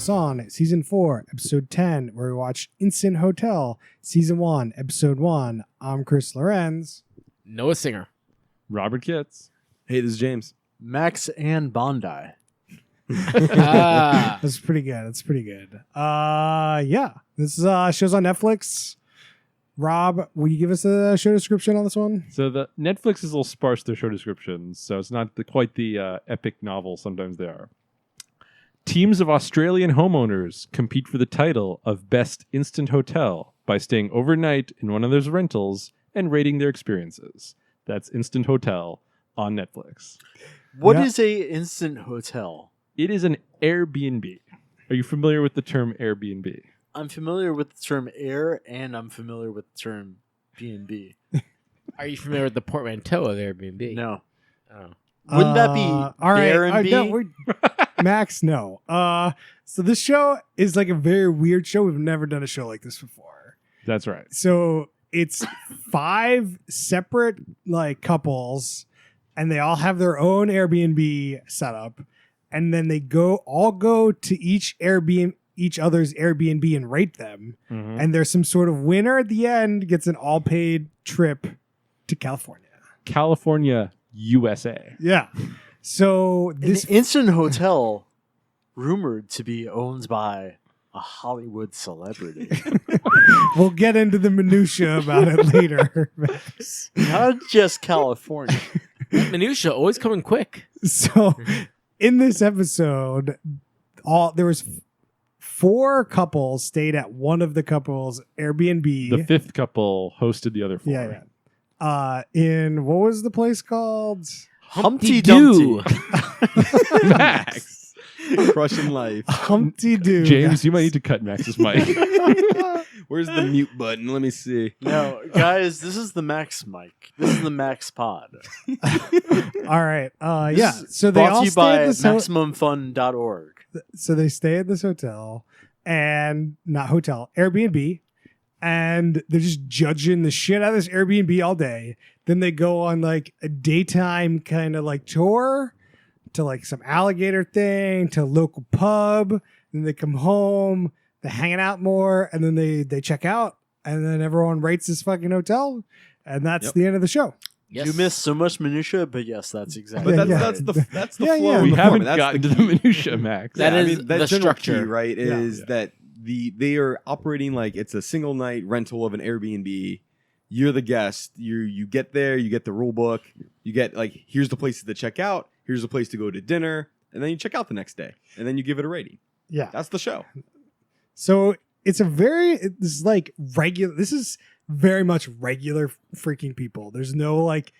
us on Season 4, Episode 10, where we watch Instant Hotel, Season 1, Episode 1. I'm Chris Lorenz. Noah Singer. Robert Kitts. Hey, this is James. Max and Bondi. That's pretty good. That's pretty good. Yeah. This show's on Netflix. Rob, will you give us a show description on this one? So the Netflix is a little sparse, their show descriptions, so it's not quite the epic novel sometimes they are. Teams of Australian homeowners compete for the title of Best Instant Hotel by staying overnight in one of their rentals and rating their experiences. That's Instant Hotel on Netflix. What Yeah. is a instant hotel? It is an Airbnb. Are you familiar with the term Airbnb? I'm familiar with the term air, and I'm familiar with the term B&B. Are you familiar with the portmanteau of Airbnb? No. Oh. Wouldn't that be all right. Dare and B? No, Max, no. So this show is like a very weird show. We've never done a show like this before. That's right. So it's 5 separate like couples, and they all have their own Airbnb setup, and then they all go to each other's Airbnb and rate them. Mhm. And there's some sort of winner at the end gets an all-paid trip to California. California, USA. Yeah. So this An instant hotel rumored to be owned by a Hollywood celebrity. we'll get into the minutia about it later. Not just California. Minutia always coming quick. So in this episode, there was 4 couples stayed at one of the couples' Airbnb. The 5th couple hosted the other 4. Yeah. In what was the place called? Humpty Doo. Dumpty. Max. Crushing life. Humpty Doo. James, you might need to cut Max's mic. Where's the mute button? Let me see. No, guys, this is the Max mic. This is the Max pod. All right. This Yeah. is So they brought all to you stay by at this MaximumFun.org. So they stay at this hotel and not hotel, Airbnb, and they're just judging the shit out of this Airbnb all day. Then they go on like a daytime kind of like tour to like some alligator thing, to a local pub. Then they come home, they're hanging out more, and then they check out, and then everyone rates this fucking hotel, and that's Yep. the end of the show. Yes. You missed so much minutia, but yes, that's exactly. But Yeah, that's yeah. that's the Yeah, flow. yeah. of We the haven't format. That's gotten the to the key. minutia, Max. That is that the general key, structure. right? Yeah. Is that they are operating like it's a single night rental of an Airbnb. You're the guest. You get there. You get the rule book. You get like here's the places to check out. Here's the place to go to dinner, and then you check out the next day, and then you give it a rating. Yeah. That's the show. So this is very much regular freaking people. There's no like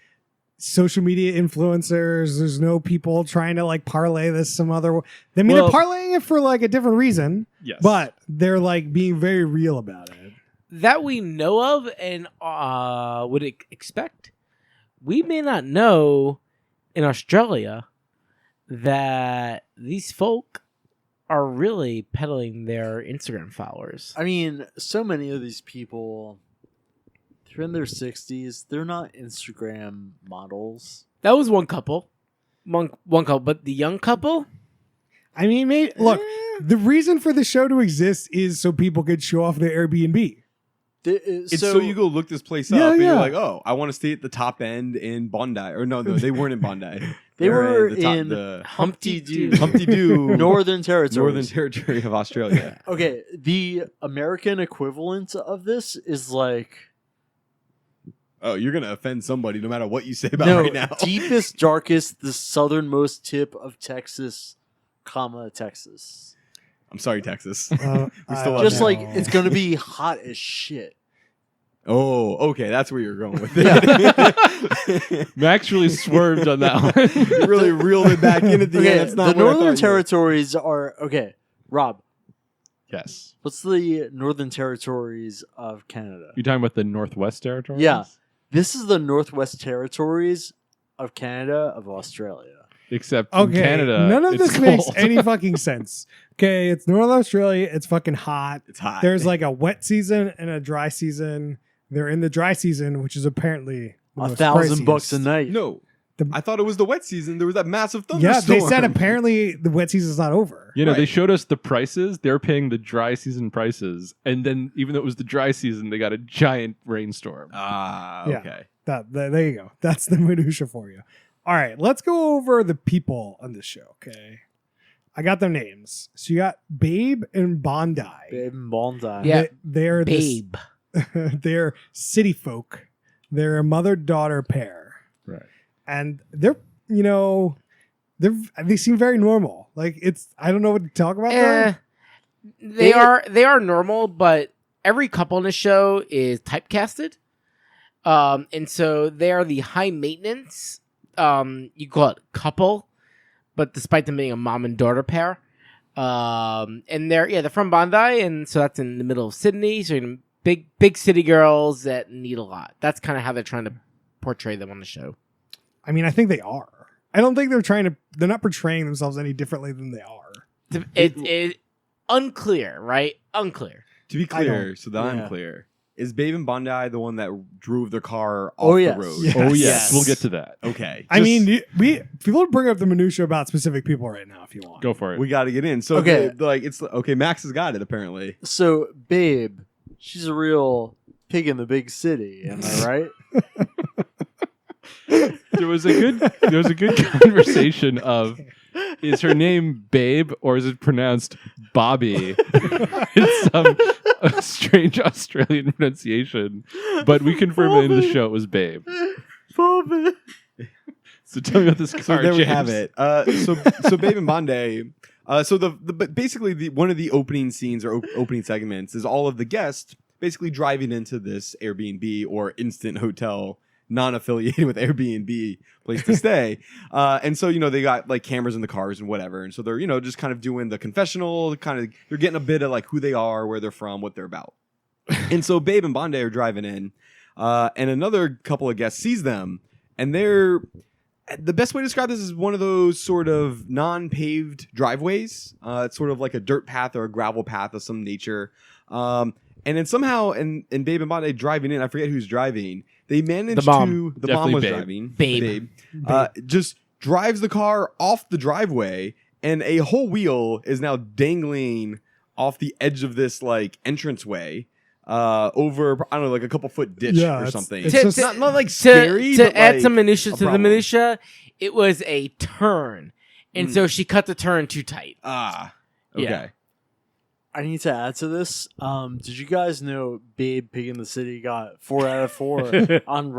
social media influencers. There's no people trying to like parlay this some other way. I mean, Well- they're parlaying it for like a different reason, Yes. but they're like being very real about it. That we know of and would expect. We may not know in Australia that these folk are really peddling their Instagram followers. I mean, so many of these people, they're in their 60s. They're not Instagram models. That was one couple. One couple, but the young couple? I mean, look, the reason for the show to exist is so people could show off their Airbnb. It's so you go look this place up, Yeah, and yeah. you're like, oh, I want to stay at the top end in Bondi. Or no, they weren't in Bondi. They were at the top, in the Humpty Doo, Humpty Doo, Northern Territory. Northern Territory of Australia. Okay, the American equivalent of this is like Oh, you're gonna offend somebody no matter what you say about it right now. deepest, darkest, the southernmost tip of Texas, Texas. I'm sorry, Texas. We still love Just you. like it's gonna be hot as shit. Oh, okay, that's where you're going with Yeah. it. Max really swerved on that one. You really reeled it back in at the Okay, end. That's not the what I Northern thought you were. Territories are okay. Rob, Yes. what's the Northern Territories of Canada? You talking about the Northwest Territories? Yeah. This is the Northwest Territories of Canada of Australia. Except in Okay, Canada, none of it's this makes cold. any fucking sense. Okay, it's Northern Australia. It's fucking hot. It's hot. There's like a wet season and a dry season. They're in the dry season, which is apparently the most $1,000 priciest. a night. no. I thought it was the wet season. There was that massive Yeah, thunderstorm. they said apparently the wet season's not over. You know, they Right. showed us the prices. They're paying the dry season prices, and then even though it was the dry season, they got a giant rainstorm. Ah, Yeah. okay. There you go. That's the minutia for you. All right, let's go over the people on this show. Okay, I got their names. So you got Babe and Bondi. Babe and Bondi. Yeah. They're Babe. they're city folk. They're a mother-daughter pair, Right. and they're they seem very normal. Like I don't know what to talk about. Eh, them. they are normal, but every couple in the show is typecasted. And so they are the high maintenance. You call it couple, but despite them being a mom and daughter pair, and they're from Bondi, and so that's in the middle of Sydney. So big city girls that need a lot. That's kind of how they're trying to portray them on the show. I mean, I think they are. I don't think they're not portraying themselves any differently than they are. It unclear, right? Unclear. To be I clear, so that Yeah. I'm clear, is Babe and Bondi the one that drove their car off Oh, the yes. road? Yes. Oh yes, Yes. we'll get to that. Okay. I Just- mean, people bring up the minutia about specific people right now if you want. Go for it. we got to get in. So Okay. it's okay. Max has got it apparently. So, Babe, she's a real pig in the big city. Am I right? There was a good conversation of, is her name Babe or is it pronounced Bobby? It's some strange Australian pronunciation, but we confirmed in the show it was Babe. Bobby. So tell me about this car. So there we James. have it. So Babe and Bondi. So basically one of the opening scenes or opening segments is all of the guests basically driving into this Airbnb or instant hotel, non-affiliated with Airbnb place to stay. And so they got like cameras in the cars and whatever, and so they're just kind of doing the confessional. They're getting a bit of like who they are, where they're from, what they're about. And so Babe and Bondi are driving in, and another couple of guests sees them, and they're. The best way to describe this is one of those sort of non-paved driveways. It's sort of like a dirt path or a gravel path of some nature. And then somehow, in Babe and Bondi driving in, I forget who's driving. They managed The mom. to. The Definitely mom was Babe. driving. Babe. Just drives the car off the driveway, and a whole wheel is now dangling off the edge of this like entranceway. Over I don't know, like a couple foot ditch Yeah, or it's- something. it's To- just- to- not like scary. to but, add like, some minutia a to the problem. minutia, it was a turn, and so she cut the turn too tight. Ah, okay. Yeah. I need to add to this. Did you guys know Babe Pig in the City got 4 out of 4 on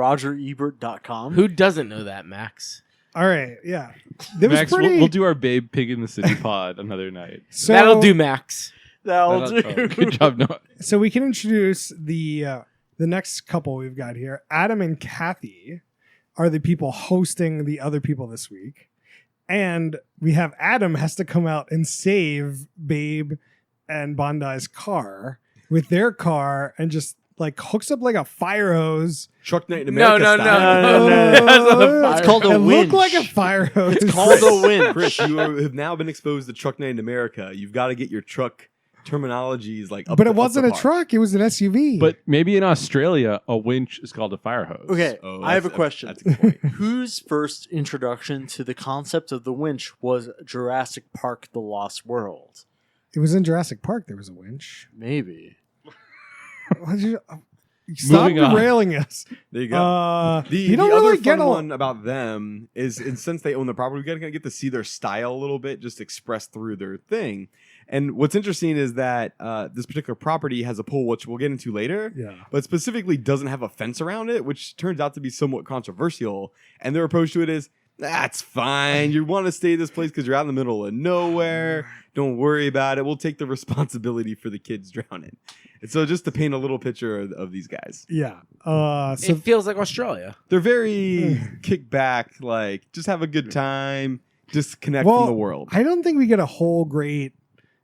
RogerEbert.com? Who doesn't know that, Max? All right, yeah. That was Max, pretty. we'll do our Babe Pig in the City pod another night. so, That'll do, Max. That'll That'll- do. oh, good job, Noah. So we can introduce the next couple we've got here. Adam and Kathy are the people hosting the other people this week, and we have Adam has to come out and save Babe and Bondi's car with their car, and just like hooks up like a fire hose. Truck Night in No, America. no, style. no, no. That's not a It's fire. called a It winch. looked like a fire hose. It's called a winch. Chris, you have now been exposed to Truck Night in America. You've got to get your truck terminologies like up But to- it wasn't up a to par. truck; it was an SUV. But maybe in Australia, a winch is called a fire hose. Okay, Oh, I have a that's question. That's a good point. Whose first introduction to the concept of the winch was Jurassic Park: The Lost World? it was in Jurassic Park. There was a winch. Maybe. Stop Moving on. derailing us. There you go. You The don't other really fun get a one about them is, and since they own the property, we gotta get to see their style a little bit, just expressed through their thing. And what's interesting is that this particular property has a pool, which we'll get into later, Yeah. but specifically doesn't have a fence around it, which turns out to be somewhat controversial. And their approach to it is, that's fine. You want to stay at this place because you're out in the middle of nowhere. Don't worry about it. We'll take the responsibility for the kids drowning. And so just to paint a little picture of these guys. Yeah. So It feels like Australia. They're very kick back, like just have a good time, disconnect Well, from the world. I don't think we get a whole great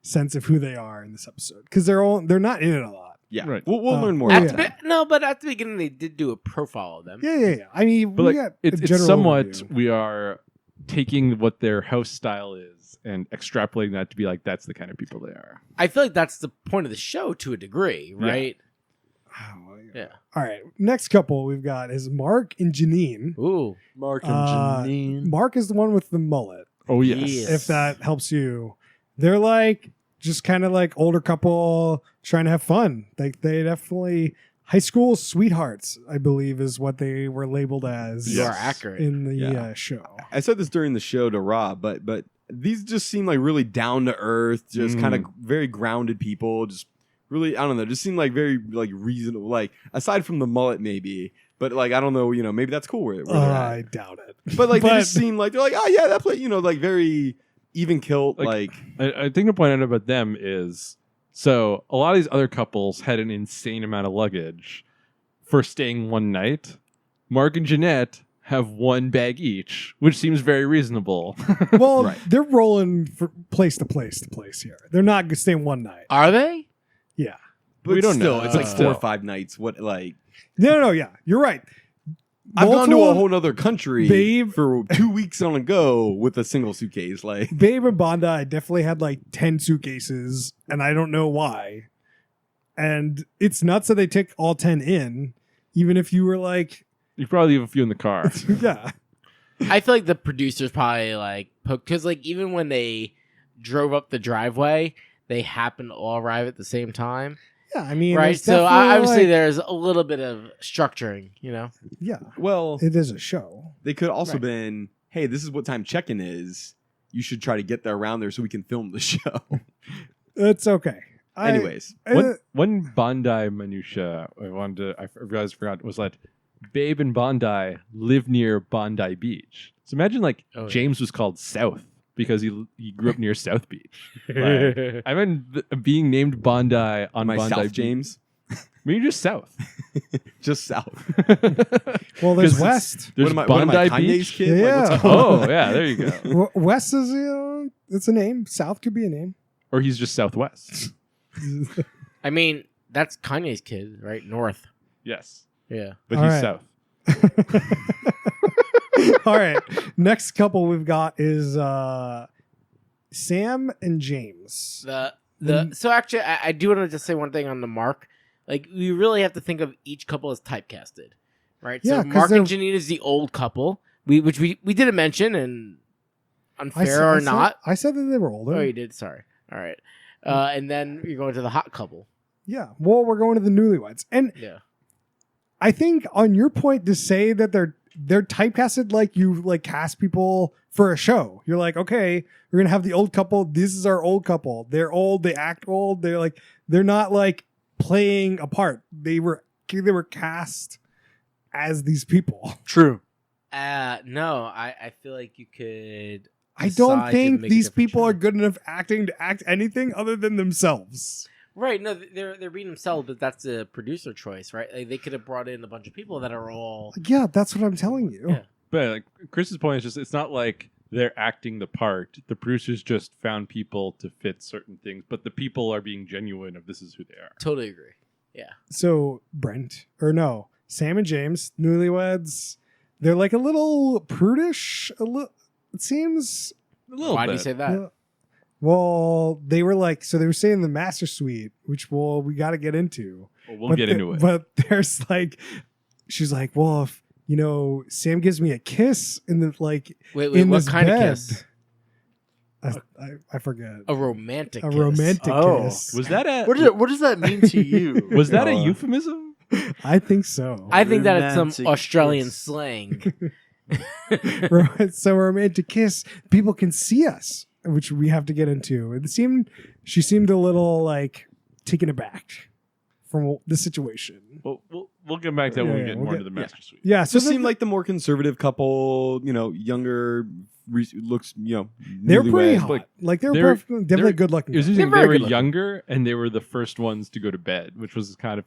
sense of who they are in this episode because they're not in it a lot. Yeah, Right. we'll learn more. Oh, about yeah. that. No, but at the beginning they did do a profile of them. Yeah. I mean, But we like, got it's a general somewhat, overview. we are taking what their house style is and extrapolating that to be like, that's the kind of people they are. I feel like that's the point of the show to a degree, right? Yeah. All right. Next couple we've got is Mark and Janine. Ooh. Mark and Uh, Janine. Mark is the one with the mullet. Oh yes. Yes. If that helps you, they're like just kind of like older couple trying to have fun. Like they definitely high school sweethearts, I believe, is what they were labeled as. You Yes. are accurate. In the Yeah. show. I said this during the show to Rob, but these just seem like really down to earth, just kind of very grounded people. Just really, I don't know, just seem like very like reasonable. Like aside from the mullet, maybe, but like I don't know, maybe that's cool where they're I at. doubt it. But like they but- just seem like they're like, oh yeah, that play, like very even kilt, like I think the point out about them is so a lot of these other couples had an insane amount of luggage for staying one night. Mark and Jeanette have one bag each, which seems very reasonable. Well, Right. they're rolling from place to place here. They're not staying one night. Are they? Yeah. but we don't still, know. it's like Still. 4 or 5 nights. What like No, yeah. You're right. I've gone to a Multiple- whole nother country Babe. for 2 weeks on a go with a single suitcase. Like Babe and Bondi definitely had like 10 suitcases, and I don't know why. And it's nuts that they take all 10 in, even if you were like, You probably leave a few in the car. yeah. I feel like the producers probably like because like even when they drove up the driveway, they happened to all arrive at the same time, Yeah, I mean, right? there's So definitely, obviously like- there's a little bit of structuring, yeah, well, it is a show. they could also Right. been, hey, this is what time check-in is. You should try to get there around there so we can film the show. It's okay. Anyways, One Bondi minutia I forgot was that Babe and Bondi live near Bondi Beach. So imagine like Oh, yeah. James was called South because he grew up near South Beach. Like, I mean, being named Bondi on my Bondi South Beach. James, Maybe just South. just south. well, there's 'Cause West. There's what am I, Bondi Kanye's Beach. kid? Yeah. Like, what's going on? Oh yeah, there you go. West is it's a name. South could be a name. Or he's just Southwest. I mean, that's Kanye's kid, right? North. Yes, Yeah. but All he's right. South. All right. Next couple we've got is Sam and James. So actually, I do want to just say one thing on the Mark. Like, we really have to think of each couple as typecasted, right? Yeah, So 'cause Mark and they're- Janine is the old couple, which we didn't mention, and unfair or not. I said that they were older. Oh, you did. Sorry. All right. And then you're going to the hot couple. Yeah. Well, we're going to the newlyweds, and Yeah. I think on your point to say that they're typecasted like you like cast people for a show. You're like, okay, we're gonna have the old couple. This is our old couple. They're old. They act old. They're not like playing a part. They were cast as these people. True. No, I feel like you could. I don't decide to think make a these different people show. are good enough acting to act anything other than themselves. Right. No, they're being themselves, but that's a producer choice, right? Like, they could have brought in a bunch of people that are all. Yeah, that's what I'm telling you. Yeah. But like Chris's point is just it's not like they're acting the part. The producers just found people to fit certain things, but the people are being genuine of this is who they are. Totally agree. So Sam and James, newlyweds. They're like a little prudish. It seems. A little Why do you bit. say that? Yeah. Well, they were like, so they were staying in the master suite, which we got to get into. Well, we'll But get the- into it. But there's like, she's like, well, if Sam gives me a kiss in the Wait, in what this kind bed. of kiss? I forget. A romantic A kiss. romantic Oh. kiss. Was that a What does that mean to you? was that a Noah? euphemism? I think so. I think that it's some Romantic Australian kiss. slang. So a romantic kiss, people can see us, which we have to get into. She seemed a little like taken aback from the situation. Well, we'll get back to that when we Yeah, get we'll more get- into the master suite. Yeah, so just seemed like the more conservative couple. Younger, looks. they're pretty newlywed. hot. Like they're they're- definitely they're- good looking. It was guys. interesting. They're They very were good younger, and they were the first ones to go to bed, which was kind of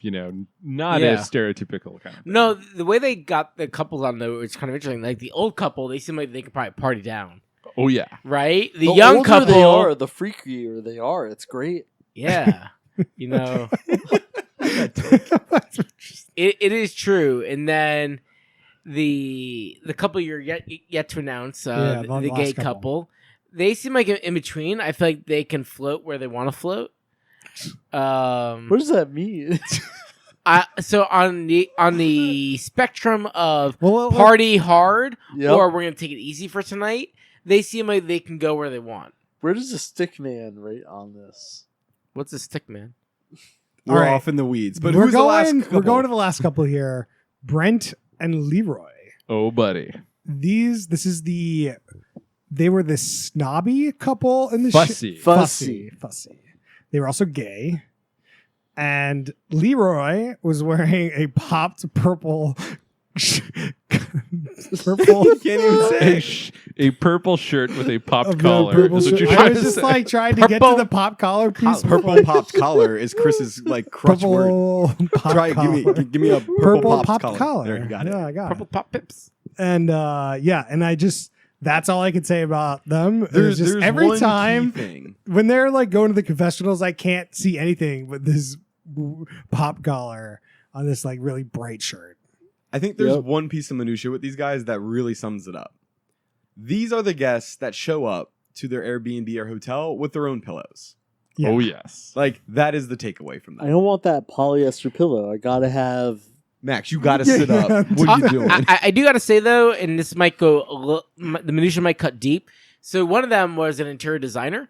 not Yeah. a stereotypical kind of thing. No, the way they got the couples on though, it's kind of interesting. Like the old couple, they seem like they could probably party down, Oh yeah, right? The The young older couple, they are, the freakier they are. It's great. yeah, it is true. And then the couple you're yet to announce, Yeah, the the last gay couple. couple, they seem like in between. I feel like they can float where they want to float. What does that mean? So on the spectrum of Well, party hard Yep. or we're gonna take it easy for tonight, they seem like they can go where they want. Where does the stick man rate on this? What's a stick man? We're All right. off in the weeds. But we're who's the last going. couple? We're going to the last couple here. Brent and Leroy. Oh, buddy. This is the. They were the snobby couple in the Fussy. Fussy. fussy. They were also gay, and Leroy was wearing a popped purple. Purple. You can't even A, say. a purple shirt with a popped of the collar. purple Is what shirt. you're I trying was to just say. like trying to get to Purple- the pop collar piece. Purple popped collar is Chris's like crutch word. Purple pop Try collar. give me a Purple popped popped collar. There, you got it. Yeah, I got Purple it. pop pips. And and I just that's all I could say about them. It was just There's every one key time thing. when they're like going to the confessionals, I can't see anything but this pop collar on this like really bright shirt. I think there's Yep. one piece of minutia with these guys that really sums it up. These are the guests that show up to their Airbnb or hotel with their own pillows. Yeah. Oh, yes. Like that is the takeaway from I that. don't want that polyester pillow. I gotta have. Max, you got to Yeah. sit up. What are you doing? I do got to say though, and this might go a little, the minutia might cut deep. So one of them was an interior designer.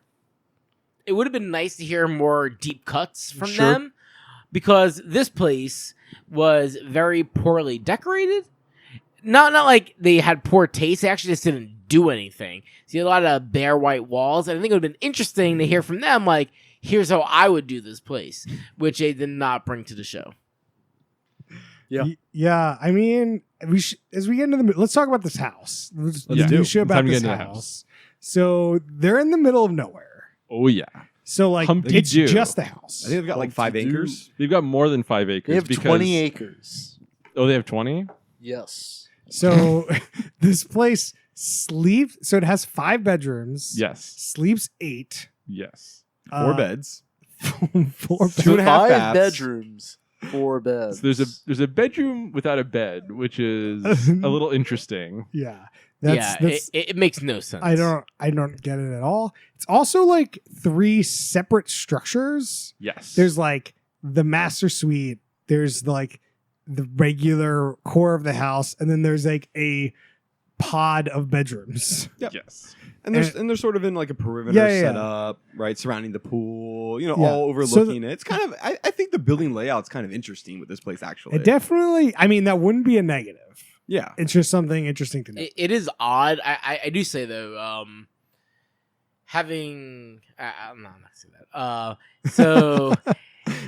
It would have been nice to hear more deep cuts from Sure. them, because this place was very poorly decorated. Not like they had poor taste. They actually just didn't do anything. See a lot of bare white walls, and I think it would have been interesting to hear from them. Like, here's how I would do this place, which they did not bring to the show. Yeah. Yeah. I mean, as we get into the let's talk about this house. Let's Yeah. do It's about time to this get into the house. house. So they're in the middle of nowhere. Oh, yeah. So like Humpty it's Doo. just the house. I think they've got like 5 Humpty Doo. acres. They've got more than 5 acres. They have because, 20 acres. Oh, they have 20? Yes. So this place sleeps. So it has 5 bedrooms. Yes. Sleeps 8. Yes. 4 beds. 4 Two and a half 5 baths. bedrooms, 4 beds. So there's a bedroom without a bed, which is a little interesting. Yeah. Yeah, That's it makes no sense. I don't get it at all. It's also like 3 separate structures. Yes. There's like the master suite, there's like the regular core of the house, and then there's like a pod of bedrooms. Yes. And they're sort of in like a perimeter Yeah. setup, right, surrounding the pool, Yeah. all So overlooking it. It's kind of, I think the building layout's kind of interesting with this place, actually. It definitely, I mean, that wouldn't be a negative. Yeah. It's just something interesting to know. It is odd. I do say though, having I'm not gonna say that. So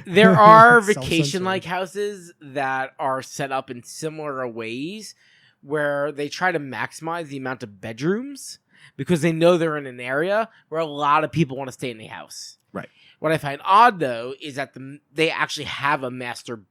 there are Self-censored. vacation-like houses that are set up in similar ways, where they try to maximize the amount of bedrooms because they know they're in an area where a lot of people want to stay in the house. Right. What I find odd though is that they actually have a master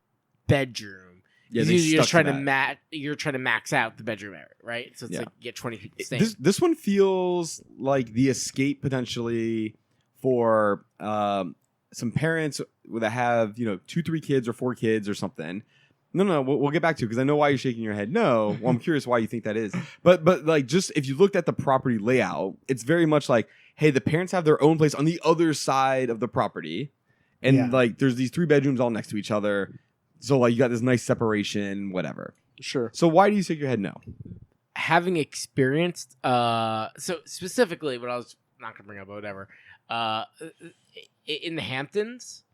bedroom. Yeah, You're trying to that. you're trying to max out the bedroom area, right? So it's Yeah. like you get 20 people staying. This one feels like the escape potentially for some parents that have 2-3 kids or 4 kids or something. No, we'll get back to it because I know why you're shaking your head. No, well, I'm curious why you think that is. But like, just if you looked at the property layout, it's very much like, hey, the parents have their own place on the other side of the property, and Yeah. like there's these 3 bedrooms all next to each other. So like you got this nice separation, whatever. Sure. So why do you shake your head no? Having experienced, so specifically, what I was not gonna bring up, but whatever, in the Hamptons,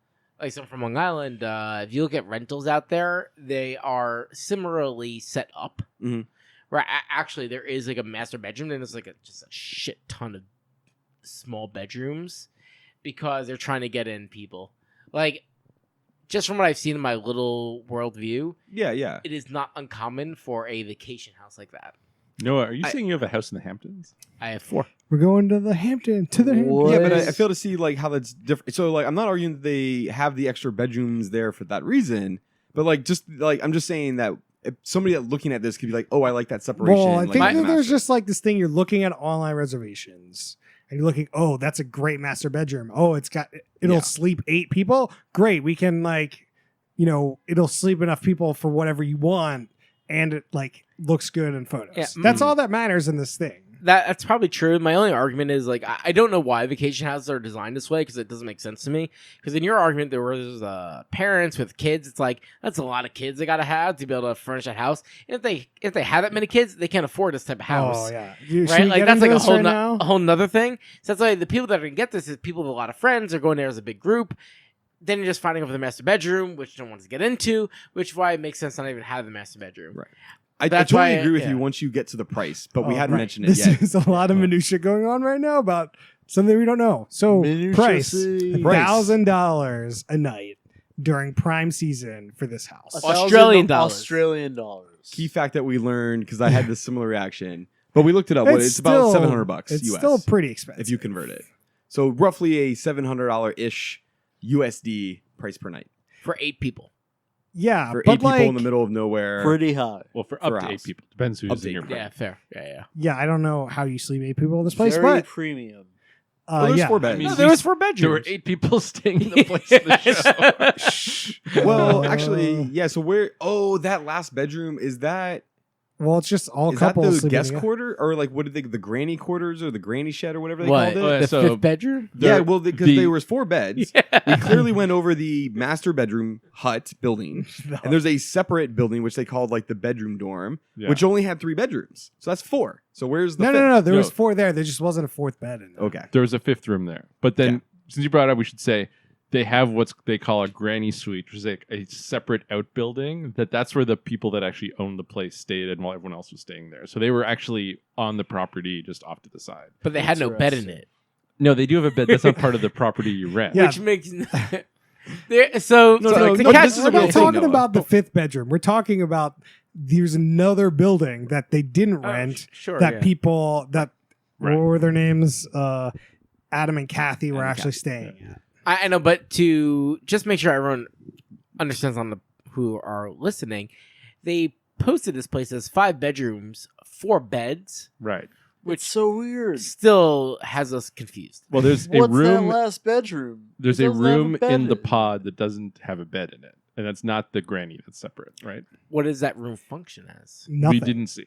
like so I'm from Long Island, if you look at rentals out there, they are similarly set up. Mhm. Where actually there is like a master bedroom, and there's like just a shit ton of small bedrooms because they're trying to get in people. Like, just from what I've seen in my little worldview, Yeah. it is not uncommon for a vacation house like that. Noah, are you I- saying you have a house in the Hamptons? I have 4. We're going to the Hampton, What? Yeah, but I feel to see like how that's different. So like, I'm not arguing that they have the extra bedrooms there for that reason, but like, just like I'm just saying that if somebody that looking at this could be like, oh, I like that separation. Well, I like, think in the that there's master. just like this thing you're looking at online reservations and you're looking, oh, that's a great master bedroom. Oh, it'll Yeah. sleep 8 people. Great. We can it'll sleep enough people for whatever you want. And it like looks good in photos. Yeah. That's all that matters in this thing. That's probably true. My only argument is like I don't know why vacation houses are designed this way because it doesn't make sense to me. Because in your argument, there was parents with kids. It's like that's a lot of kids they gotta have to be able to furnish that house. And if they have that many kids, they can't afford this type of house. Oh yeah, Right, like that's like a whole nother thing. So that's why the people that are gonna get this is people with a lot of friends are going there as a big group. Then you're just fighting over the master bedroom, which no one wants to get into. Which is why it makes sense not even have the master bedroom. Right. I That's totally why- agree with yeah. you once you get to the price, but we Oh, hadn't right. mentioned it This yet. is a lot of minutia going on right now about something we don't know. So price Minutia-sy. $1,000 a night during prime season for this house. Australian dollars. Australian dollars. Key fact that we learned because I had this similar reaction, but we looked it up. It's still- about $700 It's US still pretty expensive if you convert it. So roughly a $700 ish USD price per night For 8 people. Yeah, for 8 but people like, in the middle of nowhere. Pretty high. Well, for For up a to 8 house. people. Depends Up who's to in your 8. Yeah, fair. Yeah. yeah, I don't know how you sleep 8 people in this place, Very but premium. Well, there's yeah. 4 beds. mean, No, there was 4 There bedrooms. were 8 people staying in the place of the show. Well, Uh, actually, yeah. So where? Oh, that last bedroom is that? Well, it's just all Is that couples the sleeping guest together. quarter or like what did they? The granny quarters or the granny shed or whatever they What? called it? The So- 5th bedroom? Yeah, There- well, because the- there was 4 beds. We clearly went over the master bedroom hut building, No. and there's a separate building which they called like the bedroom dorm, Yeah. which only had 3 bedrooms. So that's 4. So where's the No, fifth? no, no. There was No. 4 there. There just wasn't a 4th bed in there. Okay, There was a 5th room there. But then, Yeah. since you brought it up, we should say they have what they call a granny suite, which is like a separate outbuilding. That's where the people that actually owned the place stayed and while everyone else was staying there. So they were actually on the property just off to the side. But they had no bed in it. No, they do have a bed. That's not part of the property you rent. Yeah. Which makes... there, so No, so no, the no, cat- this is We're a real not thing, talking Noah. about the 5th bedroom. We're talking about there's another building that they didn't Oh, rent sure, that yeah. people that Right. what were their names? Adam and Kathy were Adam and actually Kathy, staying at. I know, but to just make sure everyone understands on the who are listening, they posted this place as 5 bedrooms, 4 beds, Right. which It's so weird. still has us confused. Well, there's a What's that room. last bedroom? There's It a doesn't have room bed in the it. pod that doesn't have a bed in it, and that's not the granny. That's separate, right? What does that room function as? Nothing. We didn't see.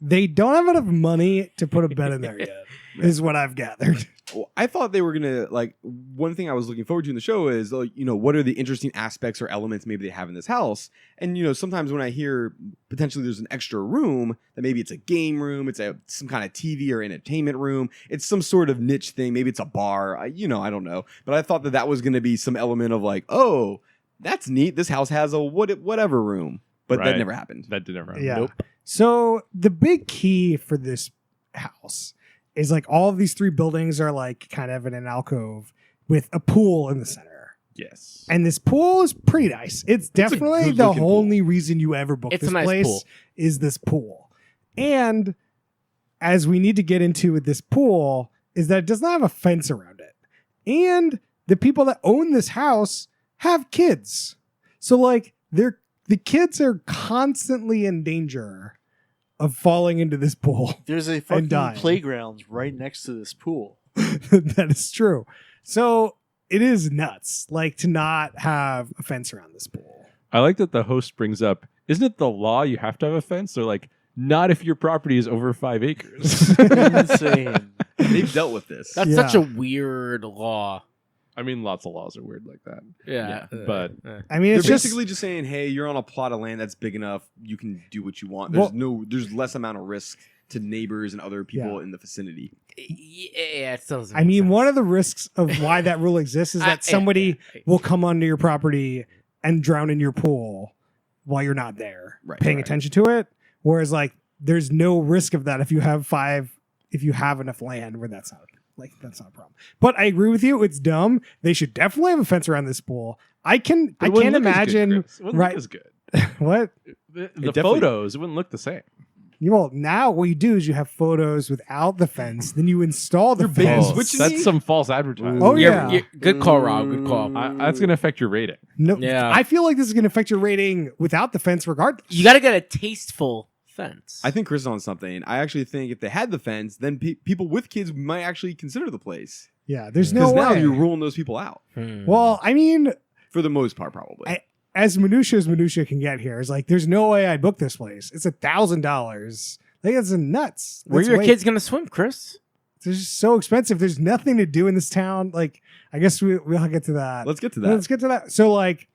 They don't have enough money to put a bed in there yet. Is what I've gathered. Well, I thought they were gonna like one thing I was looking forward to in the show is like what are the interesting aspects or elements maybe they have in this house, and sometimes when I hear potentially there's an extra room that maybe it's a game room, it's some kind of TV or entertainment room, it's some sort of niche thing, maybe it's a bar, I don't know, but I thought that was gonna be some element of like, oh, that's neat, this house has a whatever room, but that Right. never happened. That didn't run. Yeah. Nope. So the big key for this house is like all of these 3 buildings are like kind of in an alcove with a pool in the center. Yes. And this pool is pretty nice. It's definitely the good-looking pool. only reason you ever book It's a this nice place pool. is this pool. And as we need to get into with this pool is that it does not have a fence around it. And the people that own this house have kids. So like the kids are constantly in danger of falling into this pool. There's a fucking dying. playground right next to this pool. That is true. So it is nuts, like to not have a fence around this pool. I like that the host brings up, isn't it the law you have to have a fence? They're like, not if your property is over 5 acres. Insane. They've dealt with this. That's Yeah. such a weird law. I mean, lots of laws are weird like that. Yeah. but- I mean, They're it's just basically just saying, hey, you're on a plot of land that's big enough, you can do what you want. There's less amount of risk to neighbors and other people in the vicinity. Yeah, it still doesn't I make mean, sense. one of the risks of why that rule exists is that somebody will come onto your property and drown in your pool while you're not there, Right, paying right. attention to it. Whereas, like, there's no risk of that if you have enough land where that's not a problem. But I agree with you; it's dumb. They should definitely have a fence around this pool. I can't imagine. Right. As good. What? The definitely- photos, it wouldn't look the same. Well, now what you do is you have photos without the fence, then you install the You're bait and fence. Oh, switching that's me? some false advertising. Oh, You're- yeah. you're- good call, Rob. Good call. That's going to affect your rating. No, Yeah. I feel like this is going to affect your rating without the fence, regardless. You got to get a tasteful fence. I think Chris is on something. I actually think if they had the fence, then people with kids might actually consider the place. Yeah, there's Because no now way. you're ruling those people out. Well, I mean, For the most part, probably. as minutia can get here, is like, there's no way I'd book this place. It's $1,000. Like it's nuts. Where That's your way- kids gonna swim, Chris? It's just so expensive. There's nothing to do in this town. Like I guess we'll get to that. Let's get to that. Let's get to that. So like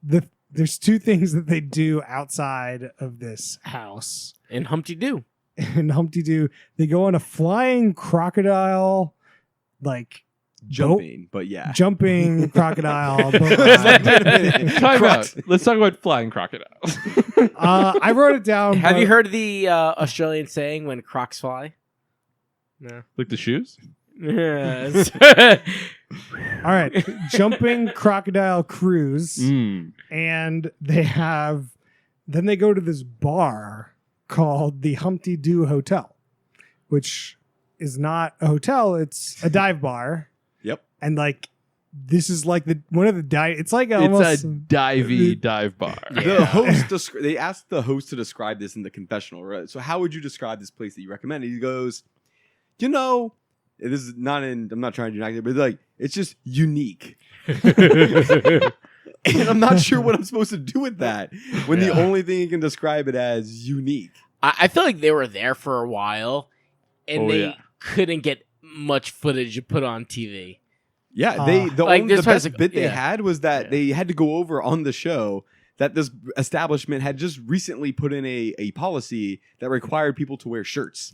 there's two things that they do outside of this house. In Humpty Doo. In Humpty Doo, they go on a flying crocodile, like Jumping, but yeah. jumping crocodile. boat Is that- ride. Time Crocs. out. Let's talk about flying crocodiles. I wrote it down. Have but- you heard the Australian saying when crocs fly? No. Like the shoes? Yes. All right, jumping crocodile cruise, Mm. and then they go to this bar called the Humpty Doo Hotel, which is not a hotel; it's a dive bar. Yep. And like this is like one of the dive. It's like almost It's a divey dive bar. The host, they asked the host to describe this in the confessional, right? So how would you describe this place that you recommend? He goes, this is not in, I'm not trying to do anything, but like, it's just unique. And I'm not sure what I'm supposed to do with that when the only thing you can describe it as unique. I feel like they were there for a while, and Oh, they yeah. couldn't get much footage to put on TV. Yeah, Like, the this best was- bit they yeah. had was that they had to go over on the show that this establishment had just recently put in a policy that required people to wear shirts.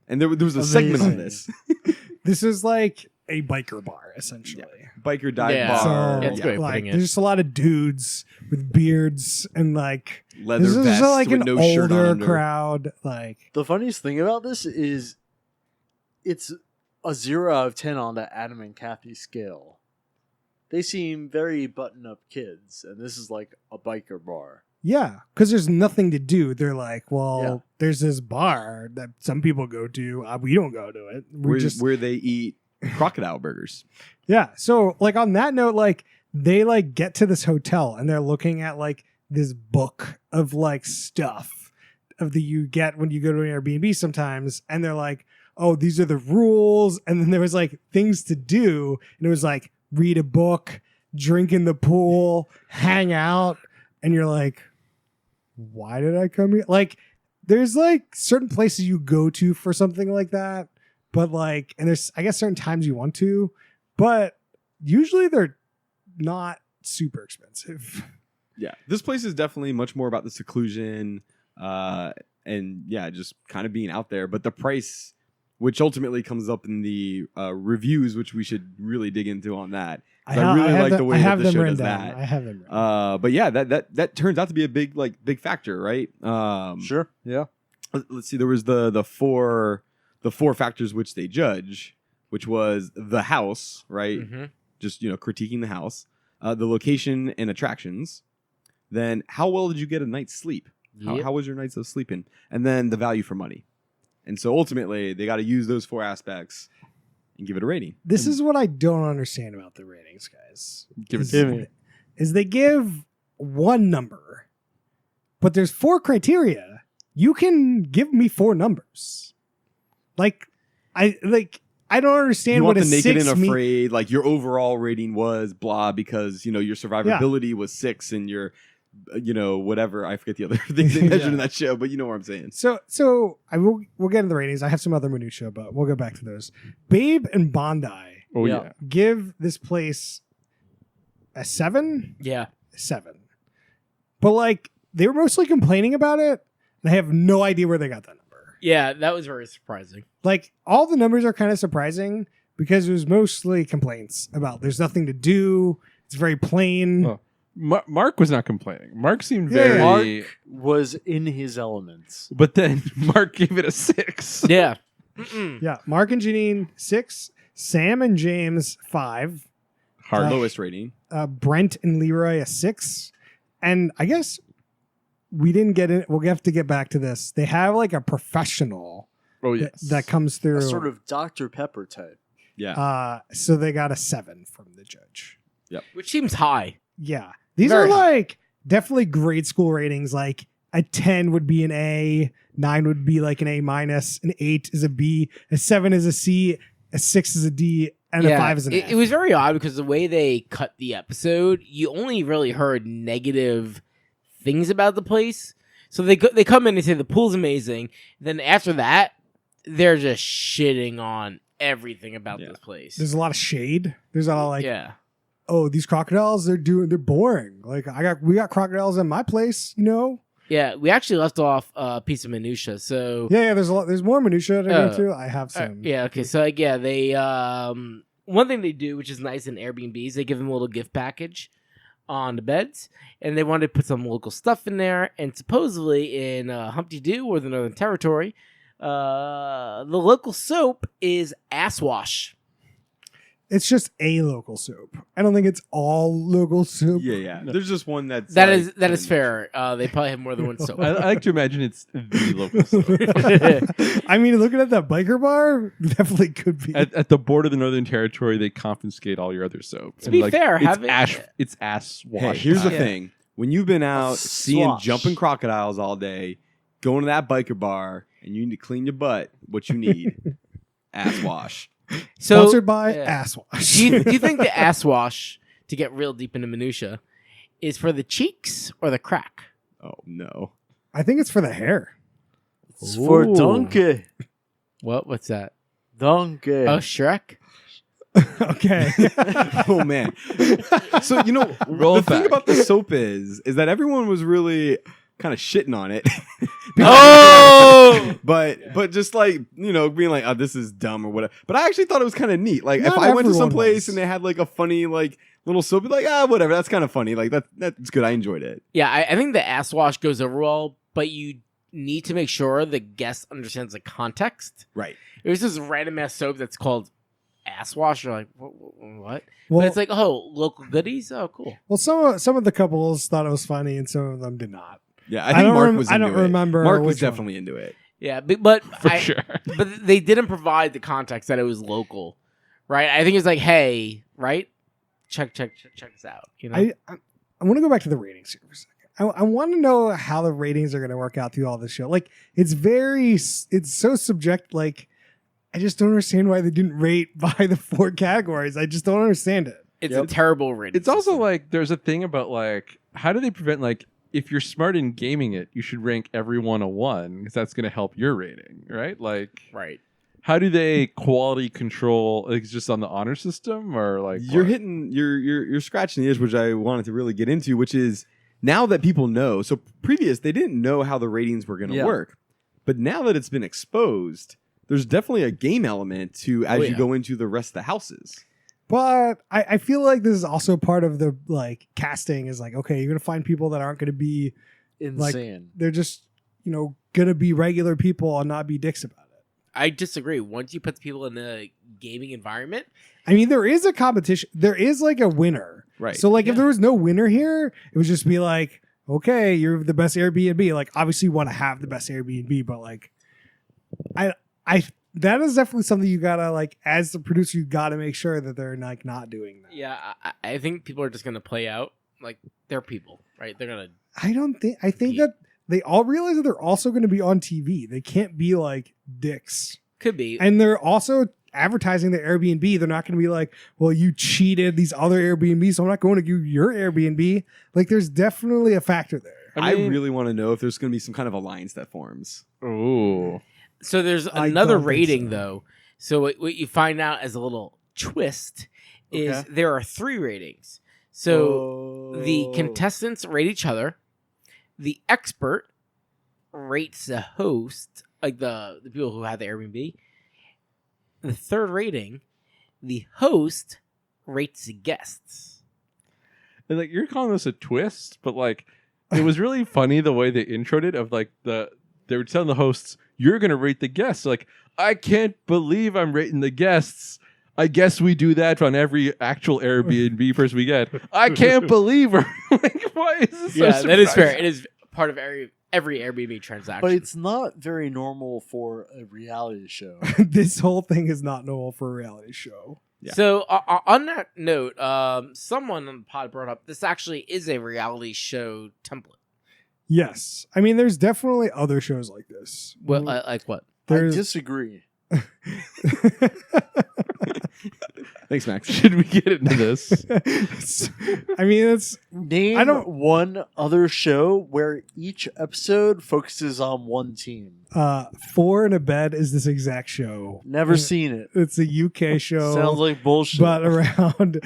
And there was a segment on Amazing. this. this is like a biker bar essentially. Biker dive Yeah. bar. So That's great like putting it. there's just a lot of dudes with beards and like Leather this is vests like with an no shirt on older under. crowd. Like The funniest thing about this is it's a 0 out of 10 on the Adam and Kathy scale. They seem very button-up kids, and this is like a biker bar. yeah, because there's nothing to do. They're like, well, Yeah. there's this bar that some people go to. We don't go to it. We Where they eat crocodile burgers. yeah. So like on that note, like they like get to this hotel and they're looking at like this book of like stuff of the you get when you go to an Airbnb sometimes, and they're like, oh, these are the rules, and then there was like things to do, and it was like read a book, drink in the pool, hang out, and you're like, why did I come here? Like there's like certain places you go to for something like that, but like, and there's I guess certain times you want to, but usually they're not super expensive. Yeah, this place is definitely much more about the seclusion, and yeah, just kind of being out there. But the price, which ultimately comes up in the reviews, which we should really dig into on that. 'Cause I really like the way that the show does that. I have them written. But yeah, that turns out to be a big factor, right? Sure. Yeah. Let's see. There was the four factors which they judge, which was the house, right? Mm-hmm. Just critiquing the house, the location and attractions. Then how well did you get a night's sleep? How was your nights of sleeping? And then the value for money. And so ultimately, they got to use those four aspects and give it a rating. This is what I don't understand about the ratings, guys. Give it is, to me. is they give one number, but there's 4 criteria. You can give me 4 numbers. Like I don't understand You what want a the naked 6 and means. afraid, like your overall rating was blah because your survivability was 6 and your whatever, I forget the other things they measured in that show, but you know what I'm saying. So we'll get into the ratings. I have some other minutia, but we'll go back to those. Babe and Bondi Oh, Yeah. yeah. give this place a 7. Yeah. 7. But like they were mostly complaining about it, and I have no idea where they got that number. Yeah, that was very surprising. Like all the numbers are kind of surprising because it was mostly complaints about there's nothing to do. It's very plain. Oh. Mark was not complaining. Mark seemed Yeah, very. yeah. Mark was in his elements. But then Mark gave it a 6. Yeah. Mm-mm. Yeah, Mark and Janine 6, Sam and James 5, Hard. Lowest rating. Brent and Leroy a 6, and I guess we didn't get it. We'll have to get back to this. They have like a professional Oh, that, yes. that comes through. A sort of Dr. Pepper type. Yeah. So they got a 7 from the judge. Which seems high. Yeah. These Very are high. like definitely grade school ratings. Like a 10 would be an A, 9 would be like an A minus, an 8 is a B, a 7 is a C, a 6 is a D, and a 5 is an F. It was very odd because the way they cut the episode, you only really heard negative things about the place. So they come in and say the pool's amazing. Then after that, they're just shitting on everything about this place. There's a lot of shade. There's a lot of like, yeah. oh, these crocodiles, they're boring. Like we got crocodiles in my place, you know? Yeah, we actually left off a piece of minutia. So Yeah, there's more minutia to go to. I have some. yeah, okay. So like, yeah, they one thing they do, which is nice in Airbnbs, they give them a little gift package on the beds, and they wanted to put some local stuff in there. And supposedly in Humpty Doo or the Northern Territory, the local soap is ass wash. It's just a local soap. I don't think it's all local soap. Yeah. There's just one That like, is fair. They probably have more than one soap. I like to imagine it's the local soap. I mean, looking at that biker bar, definitely could be. At the border of the Northern Territory, they confiscate all your other soap. To be fair, it's ass wash. Hey, here's the time. thing: when you've been out seeing Swash. jumping crocodiles all day, going to that biker bar, and you need to clean your butt, what you need, ass wash. So, Sponsored by yeah. Ass Wash. do you think the ass wash, to get real deep into minutia, is for the cheeks or the crack? Oh no! I think it's for the hair. It's for Ooh. donkey. What? What's that? Donkey. Oh, Shrek. Okay. Oh man! So Roll the it thing back. about the soap is that everyone was really kind of shitting on it. Oh! But just like being like, oh, this is dumb or whatever. But I actually thought it was kind of neat. Like Not if I went to everyone some place was. and they had like a funny like little soap, like whatever, that's kind of funny. Like that's good. I enjoyed it. Yeah, I think the ass wash goes over well, but you need to make sure the guest understands the context. Right. It was this random ass soap that's called ass wash. You're like, what? Well, But it's like, oh, local goodies? Oh, cool. well, some of the couples thought it was funny, and some of them did not. Yeah, I think don't Mark rem- was. I Into don't it. remember Mark was which one. definitely into it. Yeah, but For sure. But they didn't provide the context that it was local, right? I think it's like, hey, right? Check this out. I want to go back to the ratings here for a second. I want to know how the ratings are going to work out through all this show. Like, it's so subject. Like, I just don't understand why they didn't rate by the 4 categories. I just don't understand it. It's a terrible rating. It's also system. like there's a thing about like how do they prevent like if you're smart in gaming it, you should rank everyone a 1 because that's going to help your rating, right? Like, right. how do they quality control? Like, it's just on the honor system or like You're what? hitting, you're scratching the itch, which I wanted to really get into, which is now that people know. So previous, they didn't know how the ratings were going to work, but now that it's been exposed, there's definitely a game element to as you go into the rest of the houses. But I feel like this is also part of the like casting is like, okay, you're going to find people that aren't going to be, Insane. they're just, going to be regular people and not be dicks about it. I disagree. Once you put the people in the gaming environment, I mean, there is a competition. There is like a winner. Right. So like if Yeah. there was no winner here, it would just be like, okay, you're the best Airbnb. Like obviously you want to have the best Airbnb, but like I that is definitely something you gotta like as the producer, you gotta make sure that they're like not doing that. yeah, I think people are just going to play out like they're people, right? They're going to. I think that they all realize that they're also gonna be on TV. They can't be like dicks. Could be. And they're also advertising their Airbnb. They're not going to be like, well, you cheated these other Airbnbs, so I'm not going to give your Airbnb. Like, there's definitely a factor there. I mean- really want to know if there's going to be some kind of alliance that forms. Ooh. So there's I another don't think rating so. though. So what you find out as a little twist is Okay. there are 3 ratings. So the contestants rate each other. The expert rates the host, like the people who have the Airbnb. The 3rd rating, the host rates the guests. And like you're calling this a twist, but like it was really funny the way they introed it of like they were telling the hosts, you're gonna rate the guests. Like, I can't believe I'm rating the guests. I guess we do that on every actual Airbnb person we get. I can't believe we're like, why is this so Yeah, that is fair. surprising? It is part of every Airbnb transaction. But it's not very normal for a reality show. This whole thing is not normal for a reality show. Yeah. So on that note, someone on the pod brought up this actually is a reality show template. Yes. I mean, there's definitely other shows like this. What like what? I There's disagree. Thanks, Max. Should we get into this? I mean, it's Name I don't- one other show where each episode focuses on one team. Four in a Bed is this exact show. Never seen it. It's a UK show. Sounds like bullshit. but around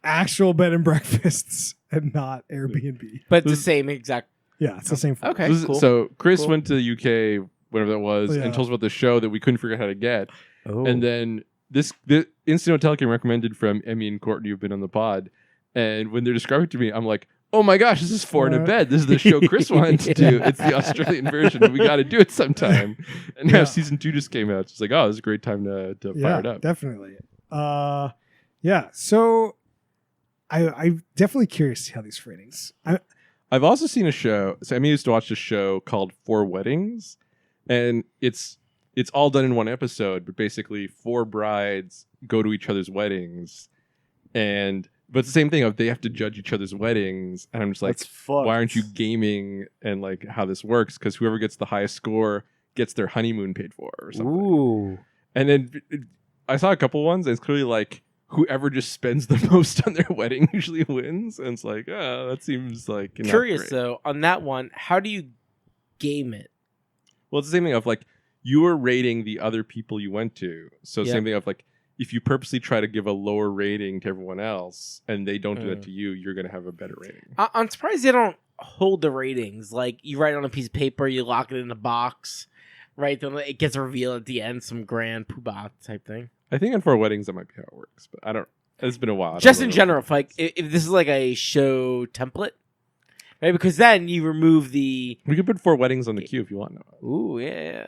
actual bed and breakfasts and not Airbnb. But it's the same exact. Yeah, it's the same. Format. Okay, So- cool. So Chris Cool. went to the UK, whatever that was, Oh, yeah. and told us about the show that we couldn't figure out how to get. Oh. And then the Instant Hotel came recommended from Emmy and Courtney, who've been on the pod. And when they're describing it to me, I'm like, oh my gosh, this is Four in a Bed. This is the show Chris wanted to do. It's the Australian version. We got to do it sometime. And now Yeah. season 2 just came out. It's like, oh, this is a great time to fire it up. Definitely. Yeah. So I'm definitely curious to see how these ratings. I've also seen a show. So Emmy used to watch a show called Four Weddings, and it's all done in one episode. But basically, 4 brides go to each other's weddings, but it's the same thing of they have to judge each other's weddings. And I'm just like, That's fucked. why aren't you gaming and like how this works? Because whoever gets the highest score gets their honeymoon paid for or something. Ooh. And then I saw a couple ones, and it's clearly like whoever just spends the most on their wedding usually wins. And it's like, oh, that seems like not Curious great. though, on that one, how do you game it? Well, it's the same thing of like you were rating the other people you went to. So Yeah. same thing of like if you purposely try to give a lower rating to everyone else and they don't do that Mm. to you, you're going to have a better rating. I'm surprised they don't hold the ratings. Like you write it on a piece of paper, you lock it in a box, right? Then it gets revealed at the end, some grand poobah type thing. I think on Four Weddings that might be how it works, but I don't. It's been a while. I don't Just in really- general, if this is like a show template, right? Because then you remove the We could put Four Weddings on the queue if you want. ooh yeah.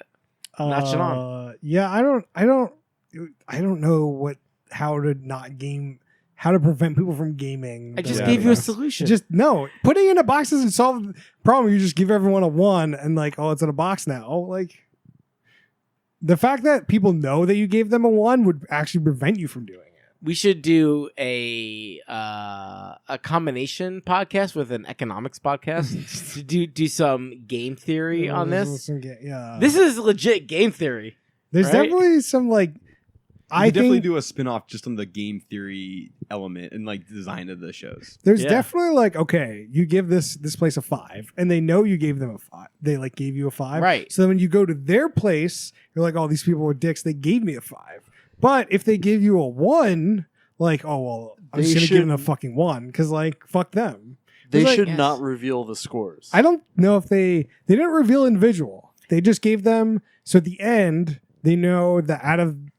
Notch it on. Yeah, I don't know how to not game, how to prevent people from gaming. I just Yeah, gave you a that's- solution. Just no, putting it in a box doesn't solve the problem. You just give everyone a 1 and like, oh, it's in a box now. Like the fact that people know that you gave them a 1 would actually prevent you from doing it. we should do a combination podcast with an economics podcast to do some game theory on this. Yeah, This is legit game theory. there's right? definitely some like. I I definitely think do a spin-off just on the game theory element and like design of the shows. there's Yeah. definitely like, okay, you give this place a 5 and they know you gave them a 5. They like gave you a 5. Right. So then when you go to their place, you're like, oh, these people were dicks. They gave me a 5. But if they give you a 1, like, oh, well, I'm They just going to give them a should- fucking 1 because like, fuck them. They It's like- should Yes. not reveal the scores. I don't know if they didn't reveal individual. They just gave them, so at the end, they know that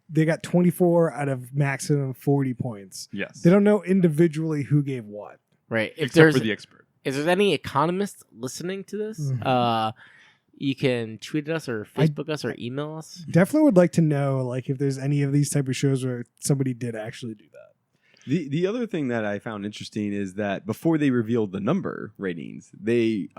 they got 24 out of maximum 40 points. Yes. They don't know individually who gave what. Right. If Except there's for the expert. if there's any economists listening to this, Mhm. you can tweet at us or Facebook us or email us. Definitely would like to know, like, if there's any of these type of shows where somebody did actually do that. The other thing that I found interesting is that before they revealed the number ratings, they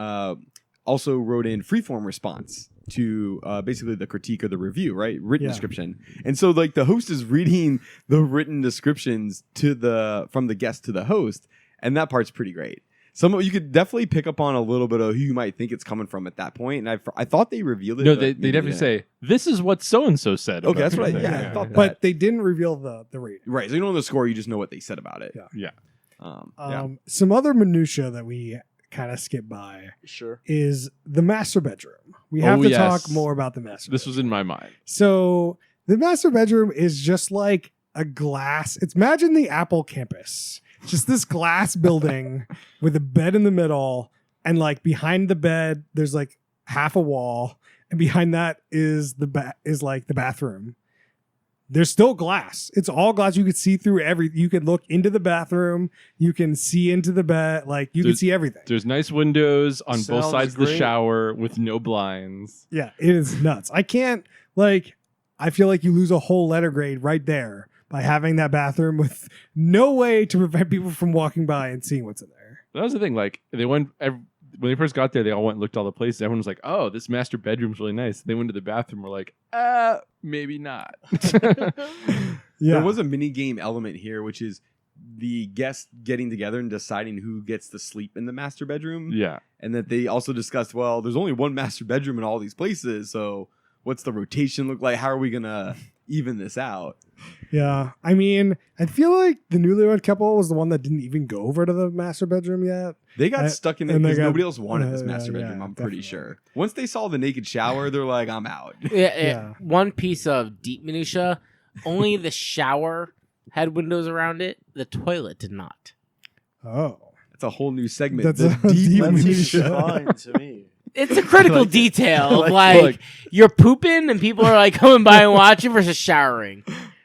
also wrote in freeform response to basically the critique of the review, right? Written Yeah. description. And so like the host is reading the written descriptions from the guest to the host, and that part's pretty great. You could definitely pick up on a little bit of who you might think it's coming from at that point. And I thought they revealed it. No, but they maybe definitely say, this is what so-and-so said. Okay, about that's what I- the thing." yeah, I thought that. But they didn't reveal the rating. Right. So you don't know the score, you just know what they said about it. Yeah. Yeah. Yeah. Some other minutia that we kind of skip by Sure. is the master bedroom. We have Oh, to yes. talk more about the master This bedroom. was in my mind. So the master bedroom is just like a glass. Imagine the Apple campus. Just this glass building with a bed in the middle, and like behind the bed, there's like half a wall, and behind that is the bathroom. There's still glass. It's all glass. You could see through you could look into the bathroom. You can see into the bed. Like you can There's- see everything. There's nice windows on both Sounds sides of the great. shower with no blinds. Yeah, it is nuts. I feel like you lose a whole letter grade right there by having that bathroom with no way to prevent people from walking by and seeing what's in there. That was the thing. Like when they first got there, they all went and looked at all the places. Everyone was like, "Oh, this master bedroom's really nice." They went to the bathroom. We're like, maybe not." Yeah. There was a mini game element here, which is the guests getting together and deciding who gets to sleep in the master bedroom. Yeah. And that they also discussed, well, there's only one master bedroom in all these places, so what's the rotation look like? How are we gonna even this out. Yeah. I mean, I feel like the newlywed couple was the one that didn't even go over to the master bedroom yet. They got stuck in it and they because got- nobody else wanted this yeah, master yeah, bedroom. I'm pretty definitely. sure. Once they saw the naked shower, they're like, "I'm out." Yeah. One piece of deep minutia: only the shower had windows around it. The toilet did not. Oh. That's a whole new segment. That's The a deep deep That seems minutia. fine to me. It's a critical like it. detail of Like- like you're pooping and people are like coming by and watching versus showering.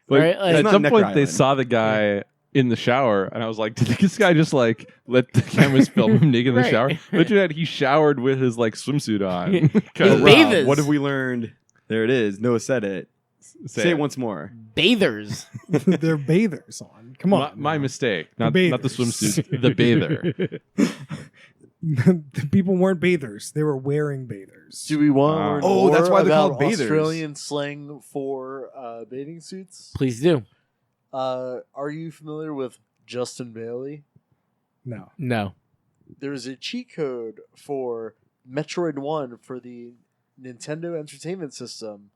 Right? Like- At It's not some Necker point, they Island. saw the guy in the shower, and I was like, did this guy just like let the cameras film him naked in the Right. shower? Imagine that he showered with his like swimsuit on. His Kinda Rob, bathers. what have we learned? There it is. Noah said it. Say it once more. Bathers. They're bathers on. Come on. My mistake. The Not the bathers. swimsuit. The bather. The people weren't bathers. They were wearing bathers. Do we want to Wow. learn Oh, more that's why they're about called bathers. Australian slang for bathing suits? Please do. Are you familiar with Justin Bailey? No. No. There's a cheat code for Metroid 1 for the Nintendo Entertainment System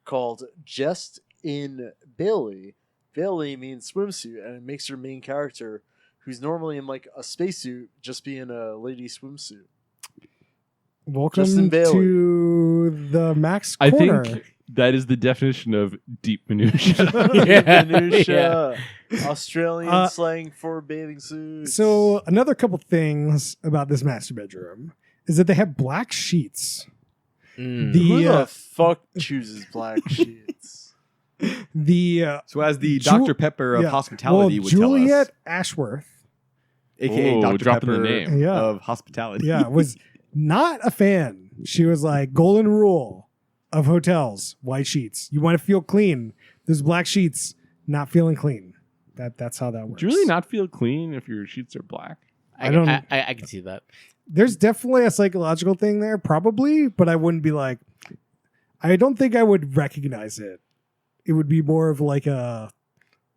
called Just in Bailey. Bailey means swimsuit, and it makes your main character, who's normally in like a spacesuit, just be in a lady swimsuit. Welcome Justin Bailey. to the Max I Corner. think that is the definition of deep minutia. Yeah. Minutia. Australian Uh, slang for bathing suits. So another couple things about this master bedroom is that they have black sheets. Mm. The who uh, the fuck chooses black sheets? the So as the Ju- Dr. Pepper of yeah. hospitality well, would Juliet tell us, Ashworth, aka Oh, Dr. dropping the Pepper name. Yeah. of hospitality. yeah, was not a fan. She was like, golden rule of hotels: white sheets. You want to feel clean. There's black sheets. Not feeling clean. That's how that works. Do you really not feel clean if your sheets are black? I don't- I can see that. There's definitely a psychological thing there, probably, but I wouldn't be like. I don't think I would recognize it. It would be more of like a,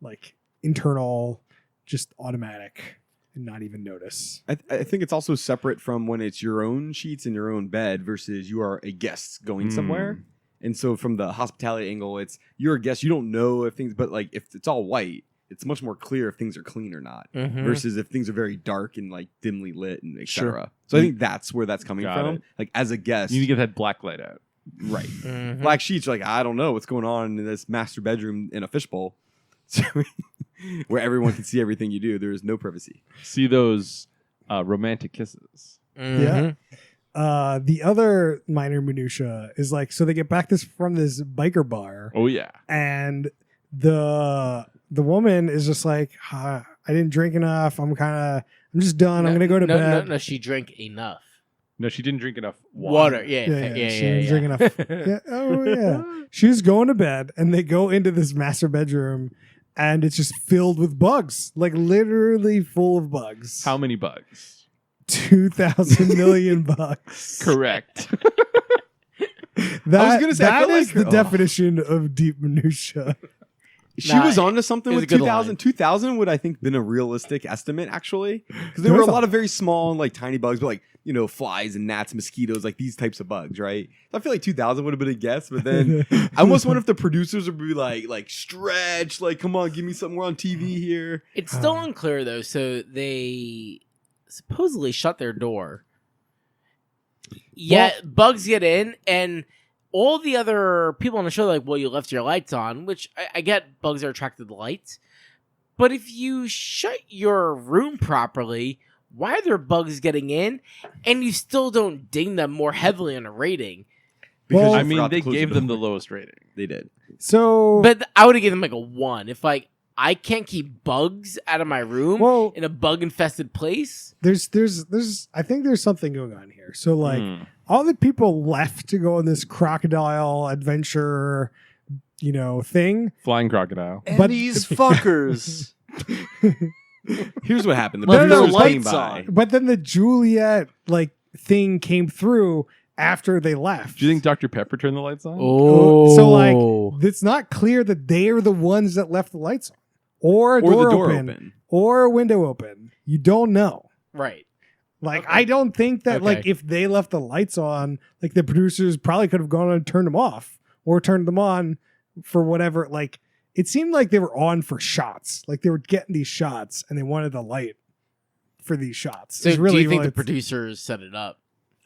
like internal, just automatic, and not even notice. I think it's also separate from when it's your own sheets in your own bed versus you are a guest going somewhere. And so from the hospitality angle, it's you're a guest. You don't know if things, but like if it's all white, it's much more clear if things are clean or not. Mhm. Versus if things are very dark and like dimly lit and etc. Sure. So I think that's where that's coming Got from. it. Like as a guest, You need to get that black light out. right? Mhm. Black sheets are like I don't know what's going on in this master bedroom in a fishbowl, so, where everyone can see everything you do. There is no privacy. See those romantic kisses. Mhm. The other minor minutia is like, so they get back from this biker bar, Oh yeah. and the woman is just like, I didn't drink enough. I'm just done. I'm gonna go to no, bed. No, she drank enough No, she didn't drink enough water. water. Yeah, She didn't drink enough. Yeah. Oh yeah. She's going to bed, and they go into this master bedroom, and it's just filled with bugs, like literally full of bugs. How many bugs? 2,000 million bugs. Correct. That, gonna say, I that feel is like- the definition of deep minutia. She Nah, was onto something it was with a good 2000. line. 2000 would I think been a realistic estimate actually, because there There were was a a- lot of very small and like tiny bugs, but like flies and gnats, mosquitoes, like these types of bugs, right? So I feel like 2000 would have been a guess, but then I almost wonder if the producers would be like stretch, like come on, give me something. We're on TV here. It's still unclear though. So they supposedly shut their door. Yeah, bugs get in, and all the other people on the show are like, well, you left your lights on, which I get. Bugs are attracted to lights, but if you shut your room properly, why are there bugs getting in, and you still don't ding them more heavily on a rating? Well, I you mean, forgot to they close gave the them the door. lowest rating. They did. So, But I would have given them like a 1 if like I can't keep bugs out of my room well, in a bug infested place. there's, I think there's something going on here. So, like, Hmm. all the people left to go on this crocodile adventure, thing. Flying crocodile. And But- these fuckers. Here's what happened. The Left their producers came lights by. on. But then the Juliet thing came through after they left. Do you think Dr. Pepper turned the lights on? Oh, so, like, it's not clear that they are the ones that left the lights on, or a Or door, the door open, open. or a window open. You don't know. right. Like, Okay. I don't think that, Okay. like, if they left the lights on, like, the producers probably could have gone and turned them off or turned them on for whatever. Like it seemed like they were on for shots. Like they were getting these shots and they wanted the light for these shots. So It's do really you think the what- producers set it up?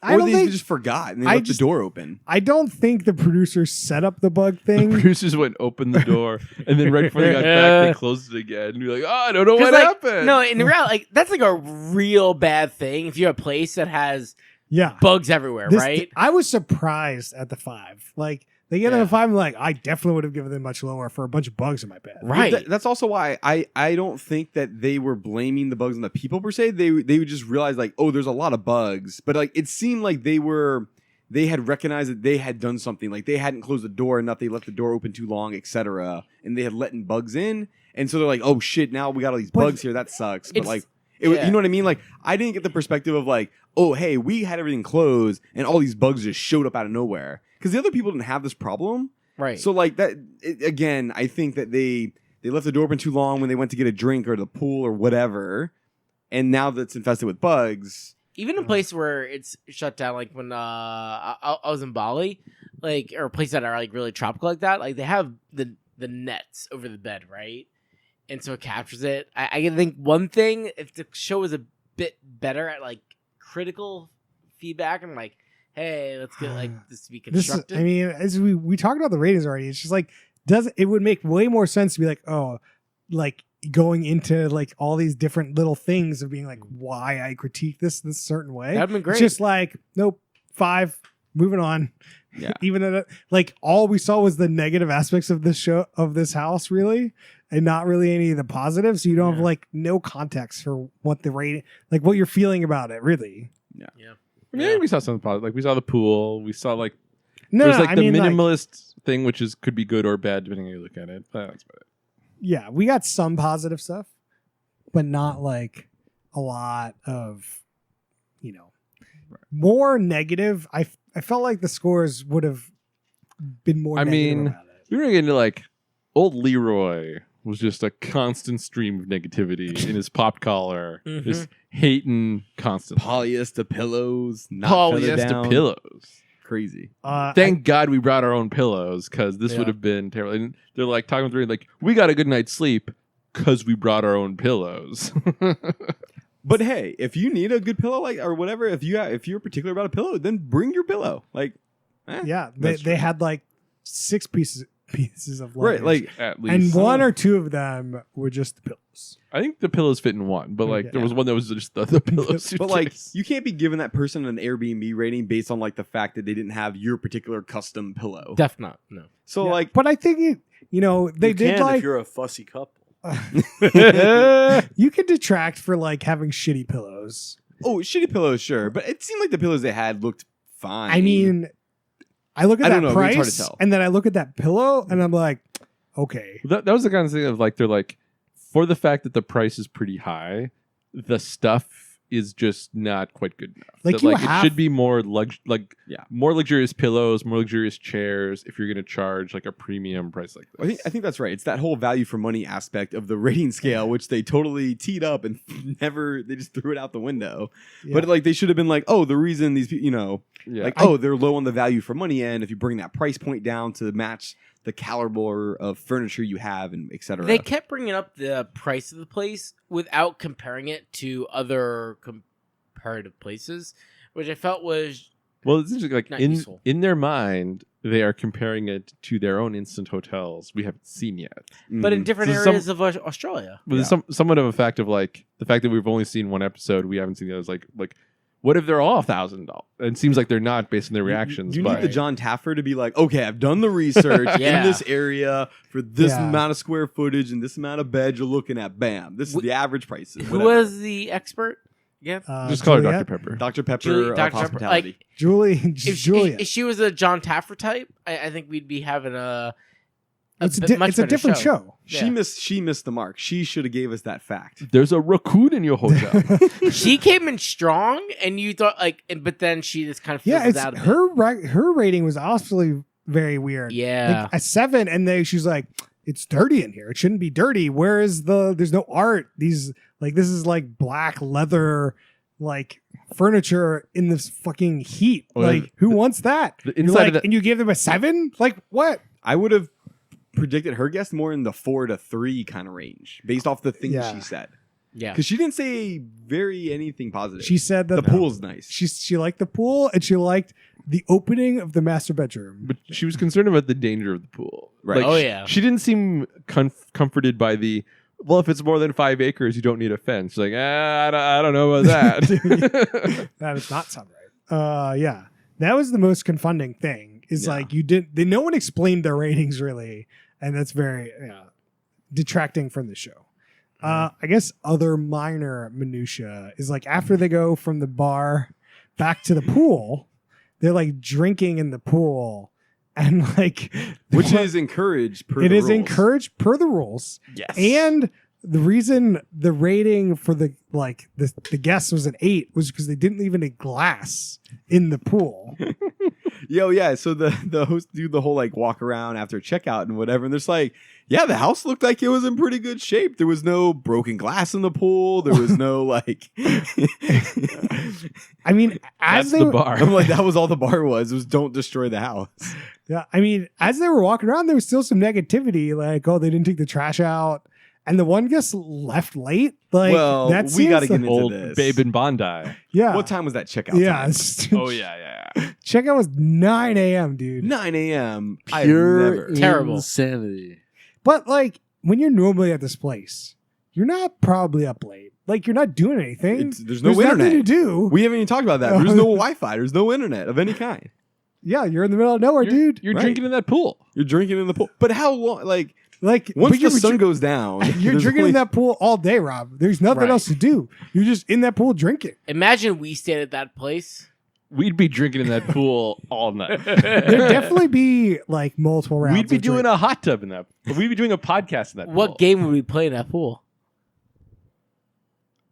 I Or don't they think. just forgot and they I left just- the door open. I don't think the producers set up the bug The thing. producers went open the door, and then right before they got back, they closed it again. And you're like, oh, I don't know 'Cause, what like, happened. No, in reality, like that's like a real bad thing if you're a place that has Yeah. bugs everywhere, This- right? I was surprised at the 5. Like they get Yeah. to the 5, I'm like, I definitely would have given them much lower for a bunch of bugs in my bed. Right. That's also why I don't think that they were blaming the bugs on the people per se. They would just realize like, oh, there's a lot of bugs. But like it seemed like they had recognized that they had done something. Like they hadn't closed the door enough, they left the door open too long, etc. And they had letting bugs in. And so they're like, oh shit, now we got all these But bugs here. That sucks. But it's- like yeah. you know what I mean? Like I didn't get the perspective of like, oh hey, we had everything closed and all these bugs just showed up out of nowhere. Because the other people didn't have this problem. Right. So like that again, I think that they left the door open too long when they went to get a drink or the pool or whatever, and now that it's infested with bugs. Even in places where it's shut down, like when I was in Bali, like or places that are like really tropical like that, like they have the nets over the bed, right? And so it captures it. I think one thing, if the show was a bit better at like critical feedback and like, hey, let's get like this to be This is, constructed. I mean, as we talked about the ratings already, it's just like it would make way more sense to be like, oh, like going into like all these different little things of being like why I critique this certain way. That'd been great. It's just like, nope, 5, moving on. Yeah. Even though like all we saw was the negative aspects of this show, of this house, really, and not really any of the positives. So you don't have Yeah. like no context for what the rating, like what you're feeling about it, really. I mean, I think we saw something positive. Like we saw the pool. We saw like No, there's no, like I the mean, like, minimalist thing, which is could be good or bad depending on how you look at it. That's about it. yeah, we got some positive stuff, but not like a lot of, more negative. I felt like the scores would have been more I negative mean, about it. We were getting to like old Leroy was just a constant stream of negativity in his pop collar, Mhm. just hating constantly. Polyester pillows, not feathered Polyester down. pillows. Crazy. Thank God we brought our own pillows because this Yeah. would have been terrible. And they're like talking with Ray, like, we got a good night's sleep because we brought our own pillows. But hey, if you need a good pillow, like or whatever, if you're particular about a pillow, then bring your pillow. Like, yeah, That's they true. had like 6 pieces of right? luggage. Like, At and least. 1 or 2 of them were just the pillows. I think the pillows fit in one, but like Okay. there was one that was just the pillow suitcase. but like, you can't be giving that person an Airbnb rating based on like the fact that they didn't have your particular custom pillow. Def not. No. So Yeah. like, But I think they You did can like if you're a fussy couple. you could detract for like having shitty pillows. oh, shitty pillows, sure, but it seemed like the pillows they had looked fine. I mean, I look at I that don't know, it's hard to price tell. and then I look at that pillow and I'm like, okay. that was the kind of thing of like they're like, for the fact that the price is pretty high, the stuff is just not quite good enough. Like, That, you it have- should be more Yeah. more luxurious pillows, more luxurious chairs. If you're going to charge like a premium price like this, I think that's right. It's that whole value for money aspect of the rating scale, which they totally teed up and they just threw it out the window. Yeah. But like they should have been like, oh, the reason these people, yeah. like, oh, they're low on the value for money end. If you bring that price point down to match the caliber of furniture you have and et cetera. They kept bringing up the price of the place without comparing it to other comparative places, which I felt was Well, it's just like Not useful. in their mind, they are comparing it to their own instant hotels we haven't seen yet. but in Mhm. different So areas of Australia. But there's somewhat of a fact of like the fact that we've only seen one episode, we haven't seen the others. Like what if they're all $1,000? It seems like they're not based on their reactions. You but need the John Taffer to be like, okay, I've done the research Yeah. in this area for this Yeah. amount of square footage and this amount of bed you're looking at. Bam, this is the average prices. Who whatever. was the expert? Yeah. just call her Juliet? Dr. Pepper. Dr. Pepper Julie- of Dr. Pepper, hospitality? like, Julie, If Julia. she was a John Taffer type, I think we'd be having a It's much a better different show. Yeah. She missed the mark. She should have gave us that fact. There's a raccoon in your hotel. She came in strong, and you thought but then she just kind of Yeah, fizzled it's out of it. her rating was also very weird. Yeah. Like a 7, and then she's like, it's dirty in here. It shouldn't be dirty. Where is there's no art. This is like black leather, like furniture in this fucking heat. Oh, like, who wants that? the You're inside like, of the- and you give them a 7? Like, what? I would have predicted her guess more in the 4 to 3 kind of range based off the things Yeah. she said. Yeah. Because she didn't say anything positive. She said that the pool's nice. she liked the pool and she liked the opening of the master bedroom. But she was concerned about the danger of the pool. Right. Like, Oh, she- yeah. She didn't seem comforted by the, well, if it's more than 5 acres, you don't need a fence. Like, I don't know about that. That does not sound right. Yeah, that was the most confounding thing. Is Yeah. like no one explained their ratings really, and that's very detracting from the show. I guess other minor minutia is like after they go from the bar back to the pool, they're like drinking in the pool, and like Which is encouraged per it the is rules. encouraged per the rules. Yes. And the reason the rating for the guest was an 8 was because they didn't leave any glass in the pool. Yeah. So the host do the whole like walk around after checkout and whatever, and there's like, yeah, the house looked like it was in pretty good shape. There was no broken glass in the pool. There was no like. I mean, That's as they the were, bar. I'm like, that was all the bar was don't destroy the house. yeah, I mean, as they were walking around, there was still some negativity, like, oh, they didn't take the trash out, and the one guest left late. Like, Well, that we gotta seems get like- into Old this. Babe in Bondi. yeah, What time was that checkout? yeah, time? it's- Oh, yeah. checkout was 9 a.m., dude. 9 a.m. I've Pure never- Terrible. insanity. But like, when you're normally at this place, you're not probably up late. Like, you're not doing anything. There's no nothing internet. to do. We haven't even talked about that. There's no Wi-Fi. There's no internet of any kind. Yeah, you're in the middle of nowhere, dude. You're Right. drinking in that pool. You're drinking in the pool. But how long? Like Like, once but the you're sun goes down, you're there's drinking only- in that pool all day, Rob. There's nothing Right. else to do. You're just in that pool drinking. Imagine we stayed at that place. We'd be drinking in that pool all night. There'd definitely be like multiple rounds. We'd be of doing drink. a hot tub in that. We'd be doing a podcast in that pool. What game would we play in that pool?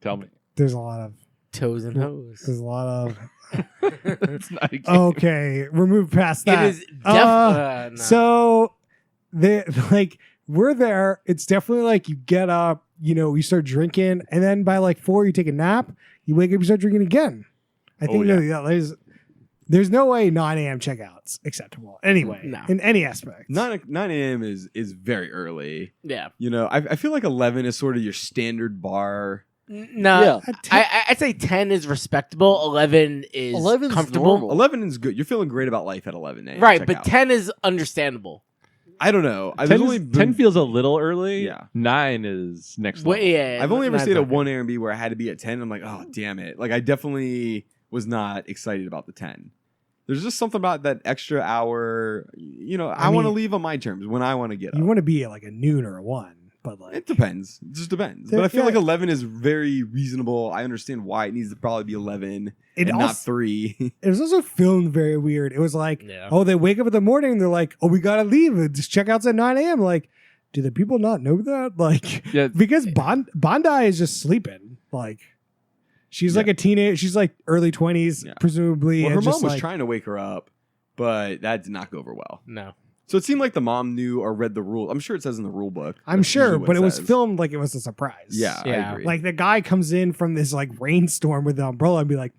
Tell me. There's a lot of. Toes and hose. There's a lot of. It's not a game. Okay, we're moving past that. It is Uh, definitely So, they like we're there. It's definitely like you get up, you start drinking, and then by like 4, you take a nap. You wake up, you start drinking again. I think yeah. there's no way 9 a.m. checkouts acceptable anyway No. in any aspect. 9 a.m. is very early. yeah. I feel like 11 is sort of your standard bar. No, Yeah. At 10 I'd say 10 is respectable. 11 is 11's comfortable. normal. 11 is good. You're feeling great about life at 11 a.m. Right, Check but out. 10 is understandable. I don't know. 10 feels a little early. Yeah. 9 is next level. Wait, yeah, I've only ever not stayed at that. one Airbnb where I had to be at 10. I'm like, oh, damn it. Like, I definitely was not excited about the 10. There's just something about that extra hour. I want to mean, leave on my terms when I want to get You up. want to be at like a noon or a 1, but like It depends. It just depends. There- But I feel yeah. like 11 is very reasonable. I understand why it needs to probably be 11 it and not also 3. it was also filmed very weird. It was like, Yeah. oh, they wake up in the morning and they're like, oh, we gotta leave. This checkout's at 9 a.m. Like, do the people not know that? Like, Yeah. because Bondi is just sleeping. Like, she's like a teenage. She's like early 20s, Yeah. presumably. Well, her and mom just was like, trying to wake her up, but that did not go over well. No. So it seemed like the mom knew or read the rule. I'm sure it says in the rule book. I'm That's sure, usually what but it was says. filmed like it was a surprise. Yeah, Yeah. I agree. Like the guy comes in from this like rainstorm with the umbrella and be like,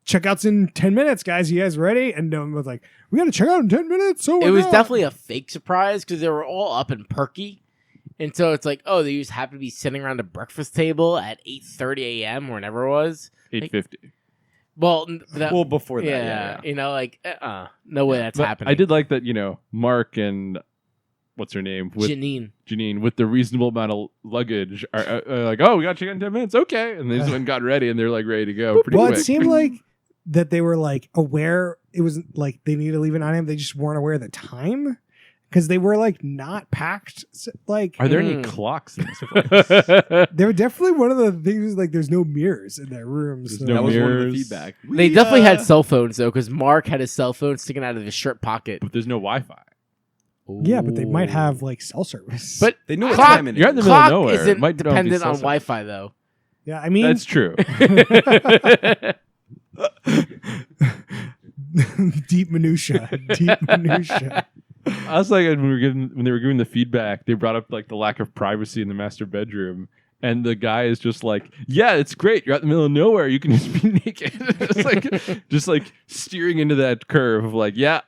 checkout's in 10 minutes, guys. You guys ready? And no one was like, we got to check out in 10 minutes. So It was definitely a fake surprise because they were all up and perky. And so it's like, oh, they just happen to be sitting around a breakfast table at 8:30 a.m. or whenever it was. 8:50. Well, well, before that, yeah, yeah. like, no way that's But happening. I did like that, Mark and what's her name? With Janine. with the reasonable amount of luggage are like, oh, we got to check out in 10 minutes. Okay. And they just went and got ready and they're like ready to go pretty Well, quick. it seemed like that they were like aware it was like they needed to leave at 9 a.m. They just weren't aware of the time because they were like not packed. Like, Are there any Mm. clocks in this place? they were definitely one of the things like there's no mirrors in their rooms. There's so- no That was one of the mirrors. feedback. They We, definitely had cell phones though, because Mark had his cell phone sticking out of his shirt pocket. But there's no Wi-Fi. Yeah, but they might have like cell service. But They knew what Clock- time it You're at the is. middle of clock nowhere. isn't Might not be dependent cell on service. Wi-Fi though. yeah, I mean, That's true. deep minutia. I was like, when they were giving the feedback, they brought up like the lack of privacy in the master bedroom, and the guy is just like, "Yeah, it's great. You're out in the middle of nowhere. You can just be naked." It's like, just like steering into that curve of like, "Yeah,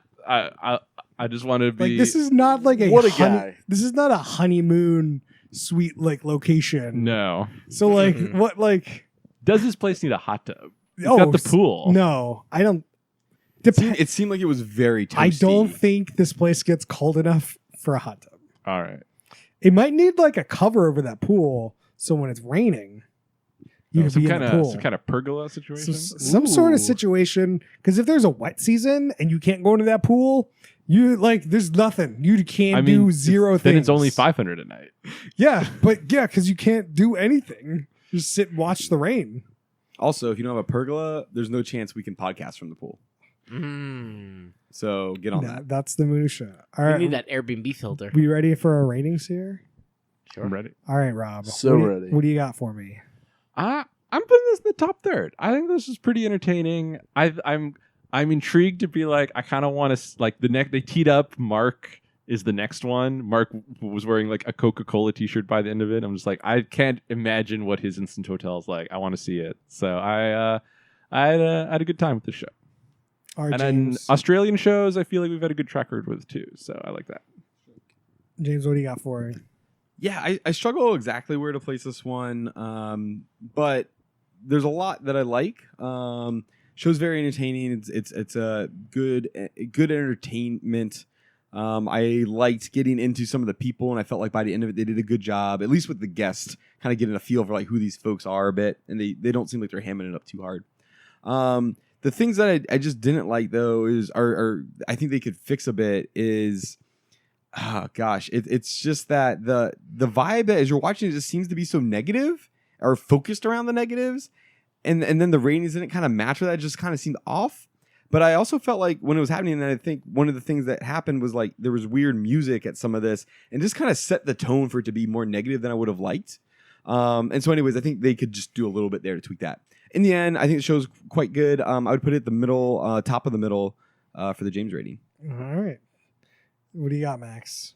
I just want to be. Like this is not like a What a guy. This is not a honeymoon suite like location. no. So like Mhm. what like Does this place need a hot tub? It's oh got the pool. No, I don't. It seemed like it was very toasty. I don't think this place gets cold enough for a hot tub. All right. It might need like a cover over that pool, so when it's raining, you can some be in kind the pool. of some kind of pergola situation. Some sort of Ooh. situation. Because if there's a wet season and you can't go into that pool, you like there's nothing. You can't do zero things. Then it's only 500 a night. Yeah, but yeah, because you can't do anything. Just sit and watch the rain. Also, if you don't have a pergola, there's no chance we can podcast from the pool. Mm. So get on that. That's the minutia. All We right, need that Airbnb filter. we ready for our ratings here? I'm ready. All right, Rob. So what do you- ready. What do you got for me? I'm putting this in the top third. I think this is pretty entertaining. I'm intrigued to be like. I kind of want to like the next. They teed up. Mark is the next one. Mark was wearing like a Coca-Cola T-shirt by the end of it. I'm just like, I can't imagine what his instant hotel is like. I want to see it. So I had a good time with this show. All right, And then James. Australian shows, I feel like we've had a good track record with too. So I like that. James, what do you got for me? Yeah, I struggle exactly where to place this one, but there's a lot that I like. Show's very entertaining. It's a good entertainment. I liked getting into some of the people, and I felt like by the end of it, they did a good job, at least with the guests, kind of getting a feel for like who these folks are a bit, and they don't seem like they're hamming it up too hard. The things that I just didn't like though are I think they could fix a bit is. Oh gosh, it's just that the vibe that as you're watching it just seems to be so negative or focused around the negatives, and then the ratings didn't kind of match with that. It just kind of seemed off. But I also felt like when it was happening, and I think one of the things that happened was like there was weird music at some of this, and just kind of set the tone for it to be more negative than I would have liked. And so, anyways, I think they could just do a little bit there to tweak that. In the end, I think the show's quite good. I would put it at the middle, top of the middle, for the James rating. All right. What do you got, Max?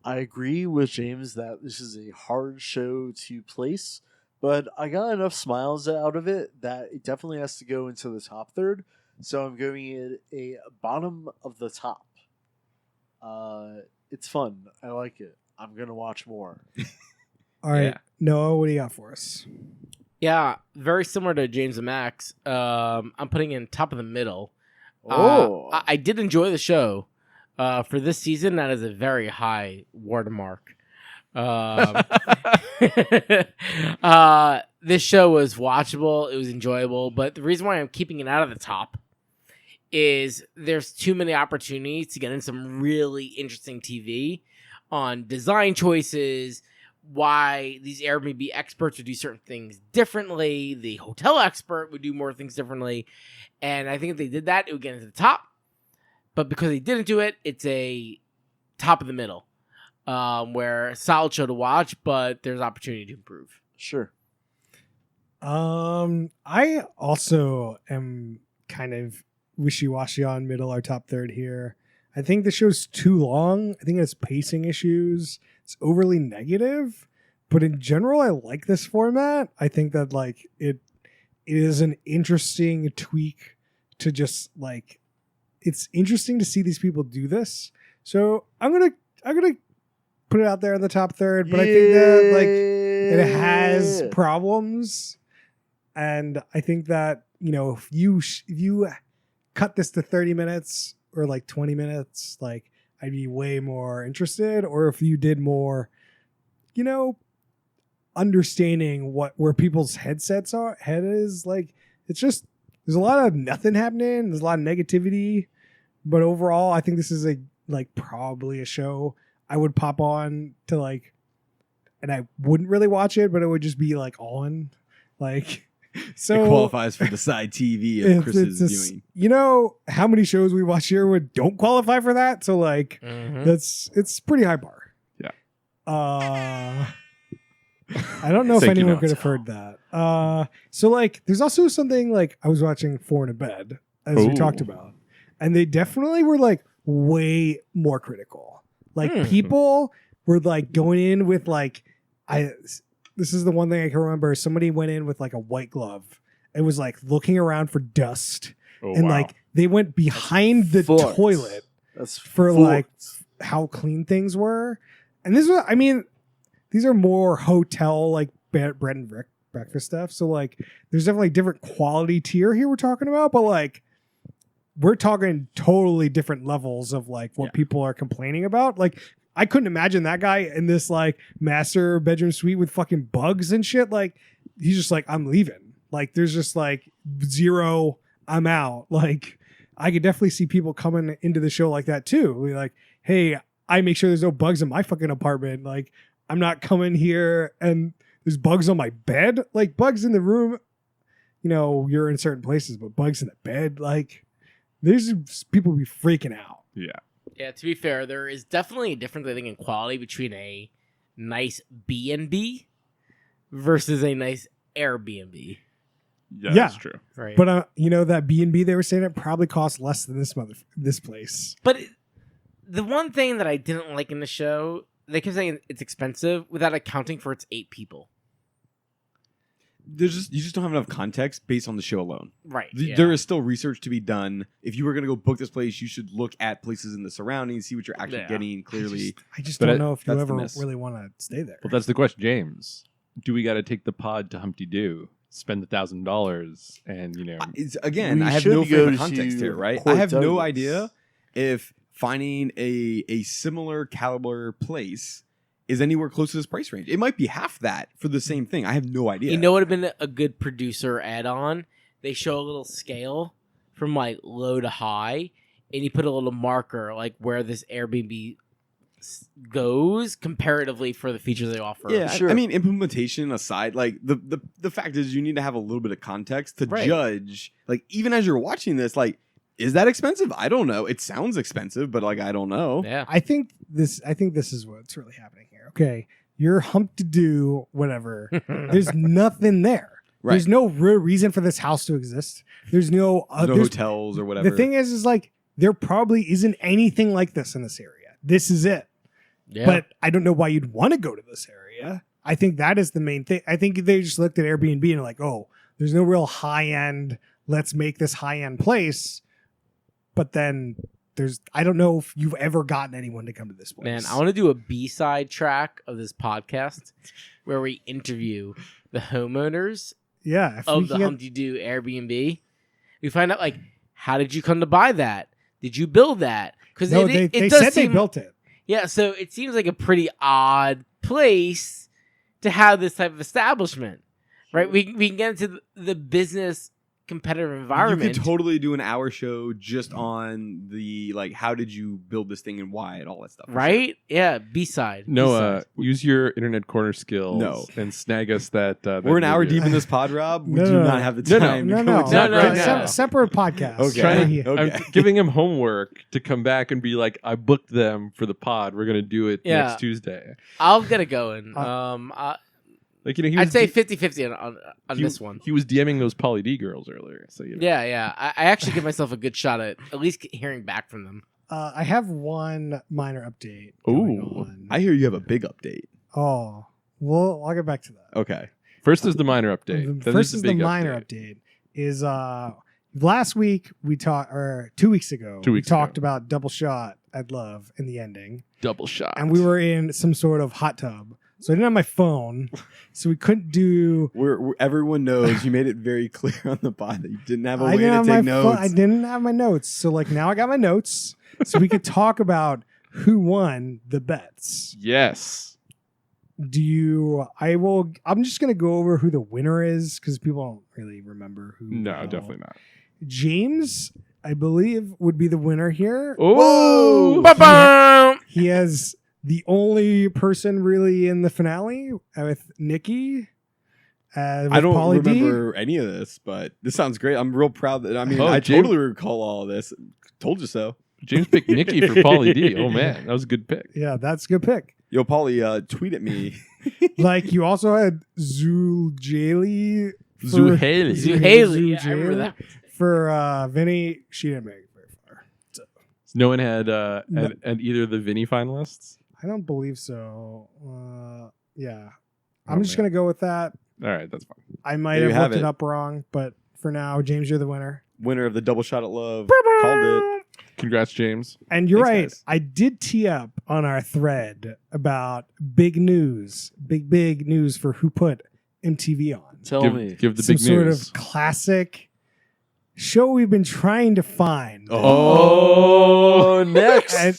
I agree with James that this is a hard show to place, but I got enough smiles out of it that it definitely has to go into the top third. So I'm giving it a bottom of the top. It's fun. I like it. I'm gonna watch more. All right, Yeah. Noah, what do you got for us? Yeah, very similar to James and Max. I'm putting in top of the middle. Oh, I did enjoy the show. For this season, that is a very high watermark. This show was watchable. It was enjoyable. But the reason why I'm keeping it out of the top is there's too many opportunities to get in some really interesting TV on design choices, why these Airbnb experts would do certain things differently. The hotel expert would do more things differently. And I think if they did that, it would get into the top. But because they didn't do it, it's a top of the middle, where a solid show to watch, but there's opportunity to improve. sure. I also am kind of wishy-washy on middle or top third here. I think the show's too long. I think it has pacing issues. It's overly negative, but in general, I like this format. I think that like it is an interesting tweak to just like. It's interesting to see these people do this. So I'm gonna put it out there in the top third, but I think that like it has problems, and I think that if you cut this to 30 minutes or like 20 minutes, like I'd be way more interested. Or if you did more, understanding where people's head is like, it's just there's a lot of nothing happening. There's a lot of negativity. But overall, I think this is probably a show I would pop on to like, and I wouldn't really watch it, but it would just be like on, like, so it qualifies for the side TV of Chris's viewing. You know how many shows we watch here would don't qualify for that? So like, Mm-hmm. it's pretty high bar. Yeah. I don't know if Thank you, anyone Max. could have heard that. So like, there's also something like I was watching Four in a Bed, as we Ooh. talked about, and they definitely were like way more critical. Like people were like going in with like, this is the one thing I can remember. Somebody went in with like a white glove and was like looking around for dust, Oh, and wow. like they went behind the Foot. toilet That's for full- like how clean things were. And this was, I mean, these are more hotel like bread and breakfast stuff. So like, there's definitely different quality tier here we're talking about, but like, we're talking totally different levels of like what people are complaining about. Like, I couldn't imagine that guy in this like master bedroom suite with fucking bugs and shit. Like, he's just like, I'm leaving. Like, there's just like zero, I'm out. Like, I could definitely see people coming into the show like that too. We're like, hey, I make sure there's no bugs in my fucking apartment. Like, I'm not coming here and there's bugs on my bed. Like, bugs in the room, you know, you're in certain places, but bugs in the bed, like, there's people be freaking out. Yeah. Yeah, to be fair, there is definitely a difference, I think, in quality between a nice B&B versus a nice Airbnb. Yeah, Yeah. that's true. Right. But you know, that B&B they were saying it probably costs less than this place. But the one thing that I didn't like in the show, they kept saying it's expensive without accounting for its 8 people. You just don't have enough context based on the show alone. Right. There is still research to be done. If you were going to go book this place, you should look at places in the surroundings, see what you're actually Yeah. getting clearly. I just But don't know if you that's the ever miss. really want to stay there. Well, that's the question, James. Do we got to take the pod to Humpty Doo, spend $1,000, and Again, We I have should no frame go of context to here, right? I Port have no Douglas. idea if finding a similar caliber place is anywhere close to this price range. It might be half that for the same thing. I have no idea. You know what would have been a good producer add-on? They show a little scale from like low to high, and you put a little marker like where this Airbnb goes comparatively for the features they offer. Yeah, Sure. I mean, implementation aside, like the fact is you need to have a little bit of context to Right. judge. Like, even as you're watching this, like, is that expensive? I don't know. It sounds expensive, but like, I don't know. Yeah. I think this is what's really happening here. Okay, you're Humpty Doo, whatever. There's nothing there. Right. There's no real reason for this house to exist. There's no No there's- hotels or whatever. The thing is like there probably isn't anything like this in this area. This is it. Yeah. But I don't know why you'd want to go to this area. I think that is the main thing. I think they just looked at Airbnb and like, oh, there's no real high end. Let's make this high end place. But then I don't know if you've ever gotten anyone to come to this place. Man, I want to do a B-side track of this podcast where we interview the homeowners yeah, if we of can the get- Humpty Doo Airbnb. We find out, like, how did you come to buy that? Did you build that? Because No, it they does said seem, they built it. Yeah, so it seems like a pretty odd place to have this type of establishment, right? We can get into the business competitive you environment. could totally do an hour show just on the like, how did you build this thing and why and all that stuff. for sure. Right? Yeah, B-side. Noah, use your internet corner skills No. and snag us that. We're an hour movie. deep in this pod, Rob. We No, do no, not no. have the No, no. time. to No, go no, into No, that right no. now. Separate podcast. Okay. Trying- Okay. I'm giving him homework to come back and be like, I booked them for the pod. We're gonna do it Yeah. next Tuesday. I'll get it going. Like he was I'd say 50-50 on he- this one. He was DMing those Poly D girls earlier. So Yeah. I actually give myself a good shot at least hearing back from them. I have one minor update. going Ooh. on. I hear you have a big update. Oh, well, I'll get back to that. Okay. First is the minor update. The Then first there's is the big minor update. Is last week we talked, or 2 weeks ago, 2 we weeks talked ago. about Double Shot at Love in the ending, Double shot. and we were in some sort of hot tub, so I didn't have my phone, so we couldn't do. Everyone knows you made it very clear on the pod that you didn't have a I way didn't to have take my notes. I didn't have my notes, so like now I got my notes, so we could talk about who won the bets. Yes. I'm just gonna go over who the winner is because people don't really remember who. No, the hell. definitely not. James, I believe, would be the winner here. Oh, Ba-bam! He has the only person really in the finale with Nikki. With I don't Pauly D. remember any of this, but this sounds great. I'm real proud that Oh, I James- totally recall all of this. Told you so. James picked Nikki for Poly D. Oh man, that was a good pick. Yeah, that's a good pick. Yo, Pauly, tweet at me. Like you also had Zuhaley. Zuhaley. Zuhaley. Yeah, I remember that. For Vinny. She didn't make it very far. No one had No. had either of the Vinny finalists. I don't believe so. Yeah. Oh, I'm just man. going to go with that. All right, that's fine. I might There you have have looked it it. up wrong, but for now, James, you're the winner. Winner of the Double Shot at Love. Called it. Congrats, James. And you're Thanks, right. guys. I did tee up on our thread about big news, big news for who put MTV on. Tell Give, me. give the Some big sort news. of classic show we've been trying to find. Oh, next. And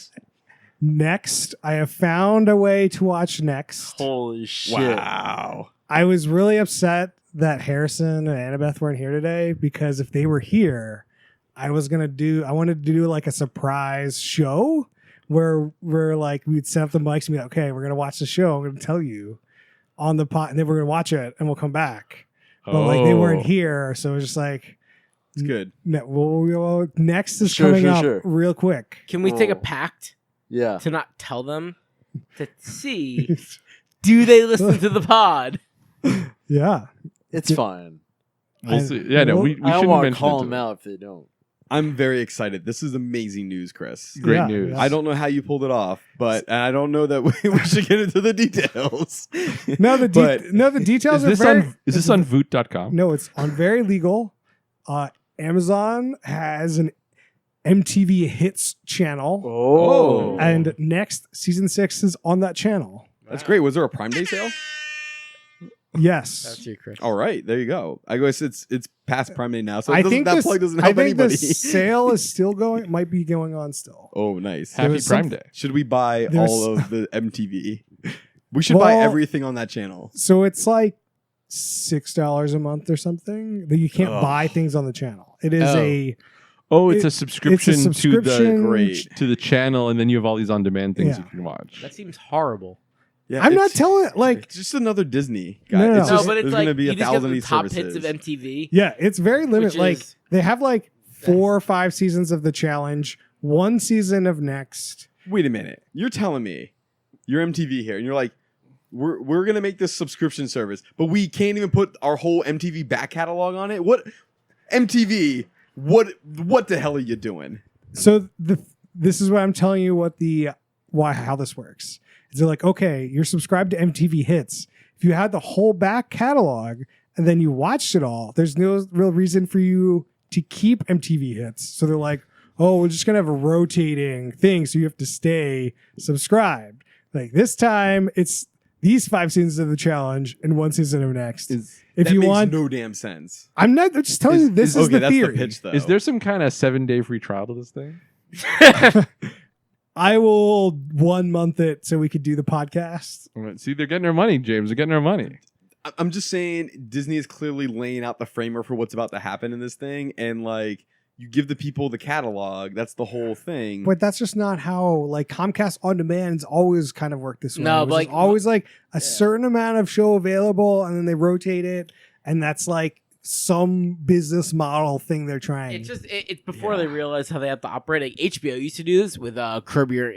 Next, I have found a way to watch Next. Holy shit. Wow. I was really upset that Harrison and Annabeth weren't here today because if they were here, I wanted to do like a surprise show where we'd set up the mics and be like, okay, we're gonna watch the show. I'm gonna tell you on the pot, and then we're gonna watch it and we'll come back. But like they weren't here, so it was just like It's good. Next is Sure, coming sure, up sure. real quick. Can we take a Oh. pact Yeah. to not tell them to see do they listen to the pod? Yeah, It's fine. We'll see. Yeah, no, we I don't shouldn't want to mention call it to them out if they don't. I'm very excited. This is amazing news, Chris. Great Yeah, news. yeah. I don't know how you pulled it off, but and I don't know that we should get into the details. no, the But- details Is are this very. on? Is this on Voot.com? No, it's on very legal. Amazon has an MTV Hits channel, Oh. and Next season 6 is on that channel. That's great. Was there a Prime Day sale? Yes, you, Chris. All right, there you go. I guess it's past Prime Day now, so I think that this, plug doesn't I help think anybody. the sale is still going. Might be going on still. Oh, nice. Happy was Prime some- Day. Should we buy There's- all of the MTV? We should buy Well- everything on that channel. So it's like $6 a month or something. That you can't Ugh. buy things on the channel. It is Oh. a It's a subscription, subscription. to the channel, and then you have all these on-demand things Yeah. you can watch. That seems horrible. Yeah, I'm not it's- telling like It's just another Disney guy. No, no, It's no. just, but it's there's like going to be you a just get thousand the of these top services. hits of MTV. yeah, it's very limited. Which Like is- they have like 4 or 5 seasons of the challenge, 1 season of Next. Wait a minute. You're telling me you're MTV here, and you're like, we're gonna make this subscription service, but we can't even put our whole MTV back catalog on it. What MTV? What the hell are you doing? So this is what I'm telling you how this works. Is they're like, okay, you're subscribed to MTV Hits. If you had the whole back catalog and then you watched it all, there's no real reason for you to keep MTV Hits. So they're like, oh, we're just gonna have a rotating thing, so you have to stay subscribed. Like this time, it's these 5 seasons of the challenge and 1 season of Next. If That you makes want, no damn sense. I'm just telling you this is okay, the that's theory. the pitch, though. Is there some kind of 7-day free trial to this thing? I will 1 month it so we could do the podcast. See, they're getting our money, James. They're getting our money. I'm just saying Disney is clearly laying out the framework for what's about to happen in this thing, and like you give the people the catalog. That's the whole thing. But that's just not how like Comcast On Demand's always kind of worked this way. No, It was but, just like, always like a certain amount of show available, and then they rotate it, and that's like some business model thing they're trying. It's just it's before they realize how they have to operate. Like HBO used to do this with Curb Your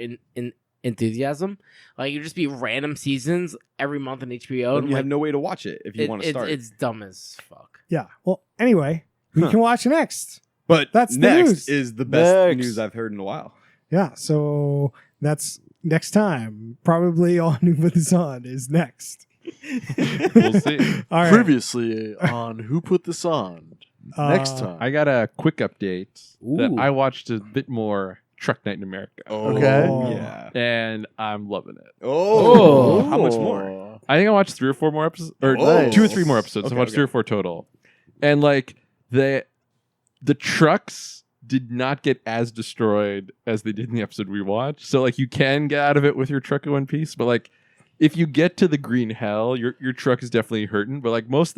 Enthusiasm. Like you just be random seasons every month on HBO, And and you like, have no way to watch it if you want to start. It's dumb as fuck. Yeah. Well, anyway, we Huh. can watch Next. But That's the next news. is the best Next. news I've heard in a while. Yeah. So that's next time. Probably all Who Put This On is next. We'll see. All right. Previously on Who Put This On? Next time. I got a quick update that Ooh. I watched a bit more Truck Night in America. Okay. Yeah. And I'm loving it. Oh. Oh. How much more? I think I watched 3 or 4 more episodes, or Oh. 2 or 3 more episodes. Okay, I watched okay. 3 or 4 total, and like the trucks did not get as destroyed as they did in the episode we watched. So like you can get out of it with your truck in one piece, but like if you get to the green hell, your truck is definitely hurting. But like most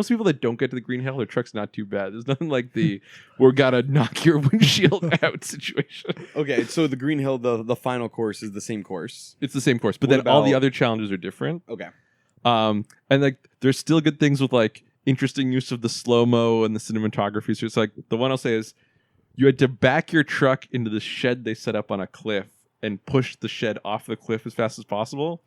people that don't get to the green hell, their truck's not too bad. There's nothing like the we're gotta knock your windshield out situation. Okay, so the Green Hill, the final course is the same course. It's the same course, but What then all the about- other challenges are different. Okay. And like there's still good things with like interesting use of the slow-mo and the cinematography. So it's like the one I'll say is you had to back your truck into the shed they set up on a cliff and push the shed off the cliff as fast as possible.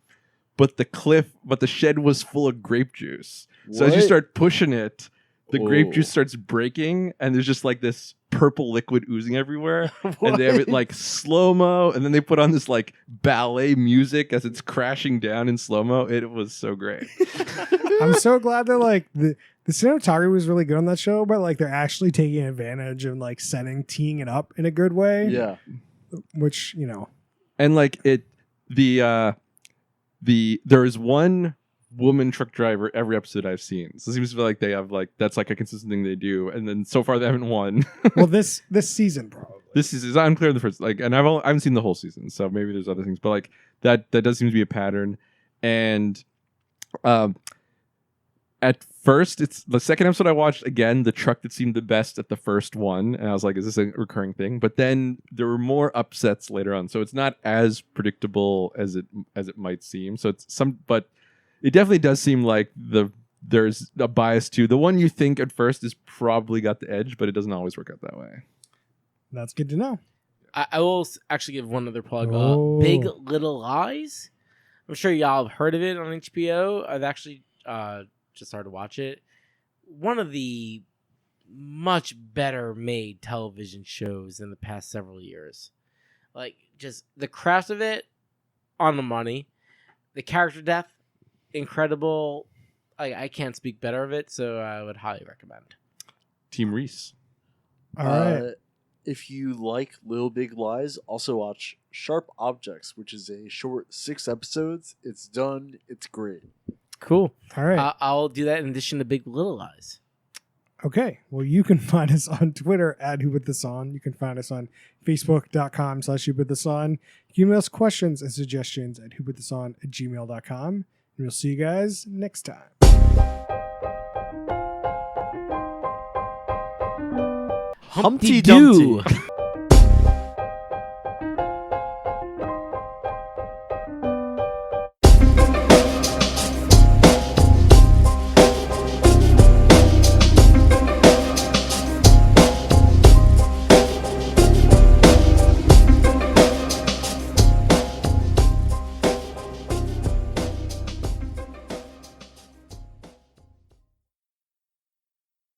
But the shed was full of grape juice. So as you What? start pushing it, the grape Oh. juice starts breaking and there's just like this purple liquid oozing everywhere. And they have it like slow-mo, and then they put on this like ballet music as it's crashing down in slow-mo. It was so great. I'm so glad that like The cinematography was really good on that show, but like they're actually taking advantage of like teeing it up in a good way. Yeah. Which, you know. And like there is one woman truck driver every episode I've seen. So it seems to be like they have like that's like a consistent thing they do. And then so far they haven't won. Well, this season probably. This is unclear in the first and I haven't seen the whole season, so maybe there's other things, but like that does seem to be a pattern. And at first, it's the second episode I watched, again, the truck that seemed the best at the first one, and I was like, is this a recurring thing? But then there were more upsets later on, so it's not as predictable as it might seem. So but it definitely does seem like there's a bias to the one you think at first is probably got the edge, but it doesn't always work out that way. That's good to know. I will actually give one other plug. Oh. Big Little Lies. I'm sure y'all have heard of it on HBO. I've actually just started to watch it. One of the much better made television shows in the past several years. Like, just the craft of it, on the money. The character depth, incredible. I can't speak better of it, so I would highly recommend. Team Reese. All right. If you like Little Big Lies, also watch Sharp Objects, which is a short 6 episodes. It's done. It's great. Cool. All right. I'll do that in addition to Big Little Lies. Okay. Well, you can find us on Twitter at WhoPutThisOn. You can find us on Facebook.com/WhoPutThisOn. You can email us questions and suggestions at WhoPutThisOn@gmail.com. And we'll see you guys next time. Humpty Dumpty.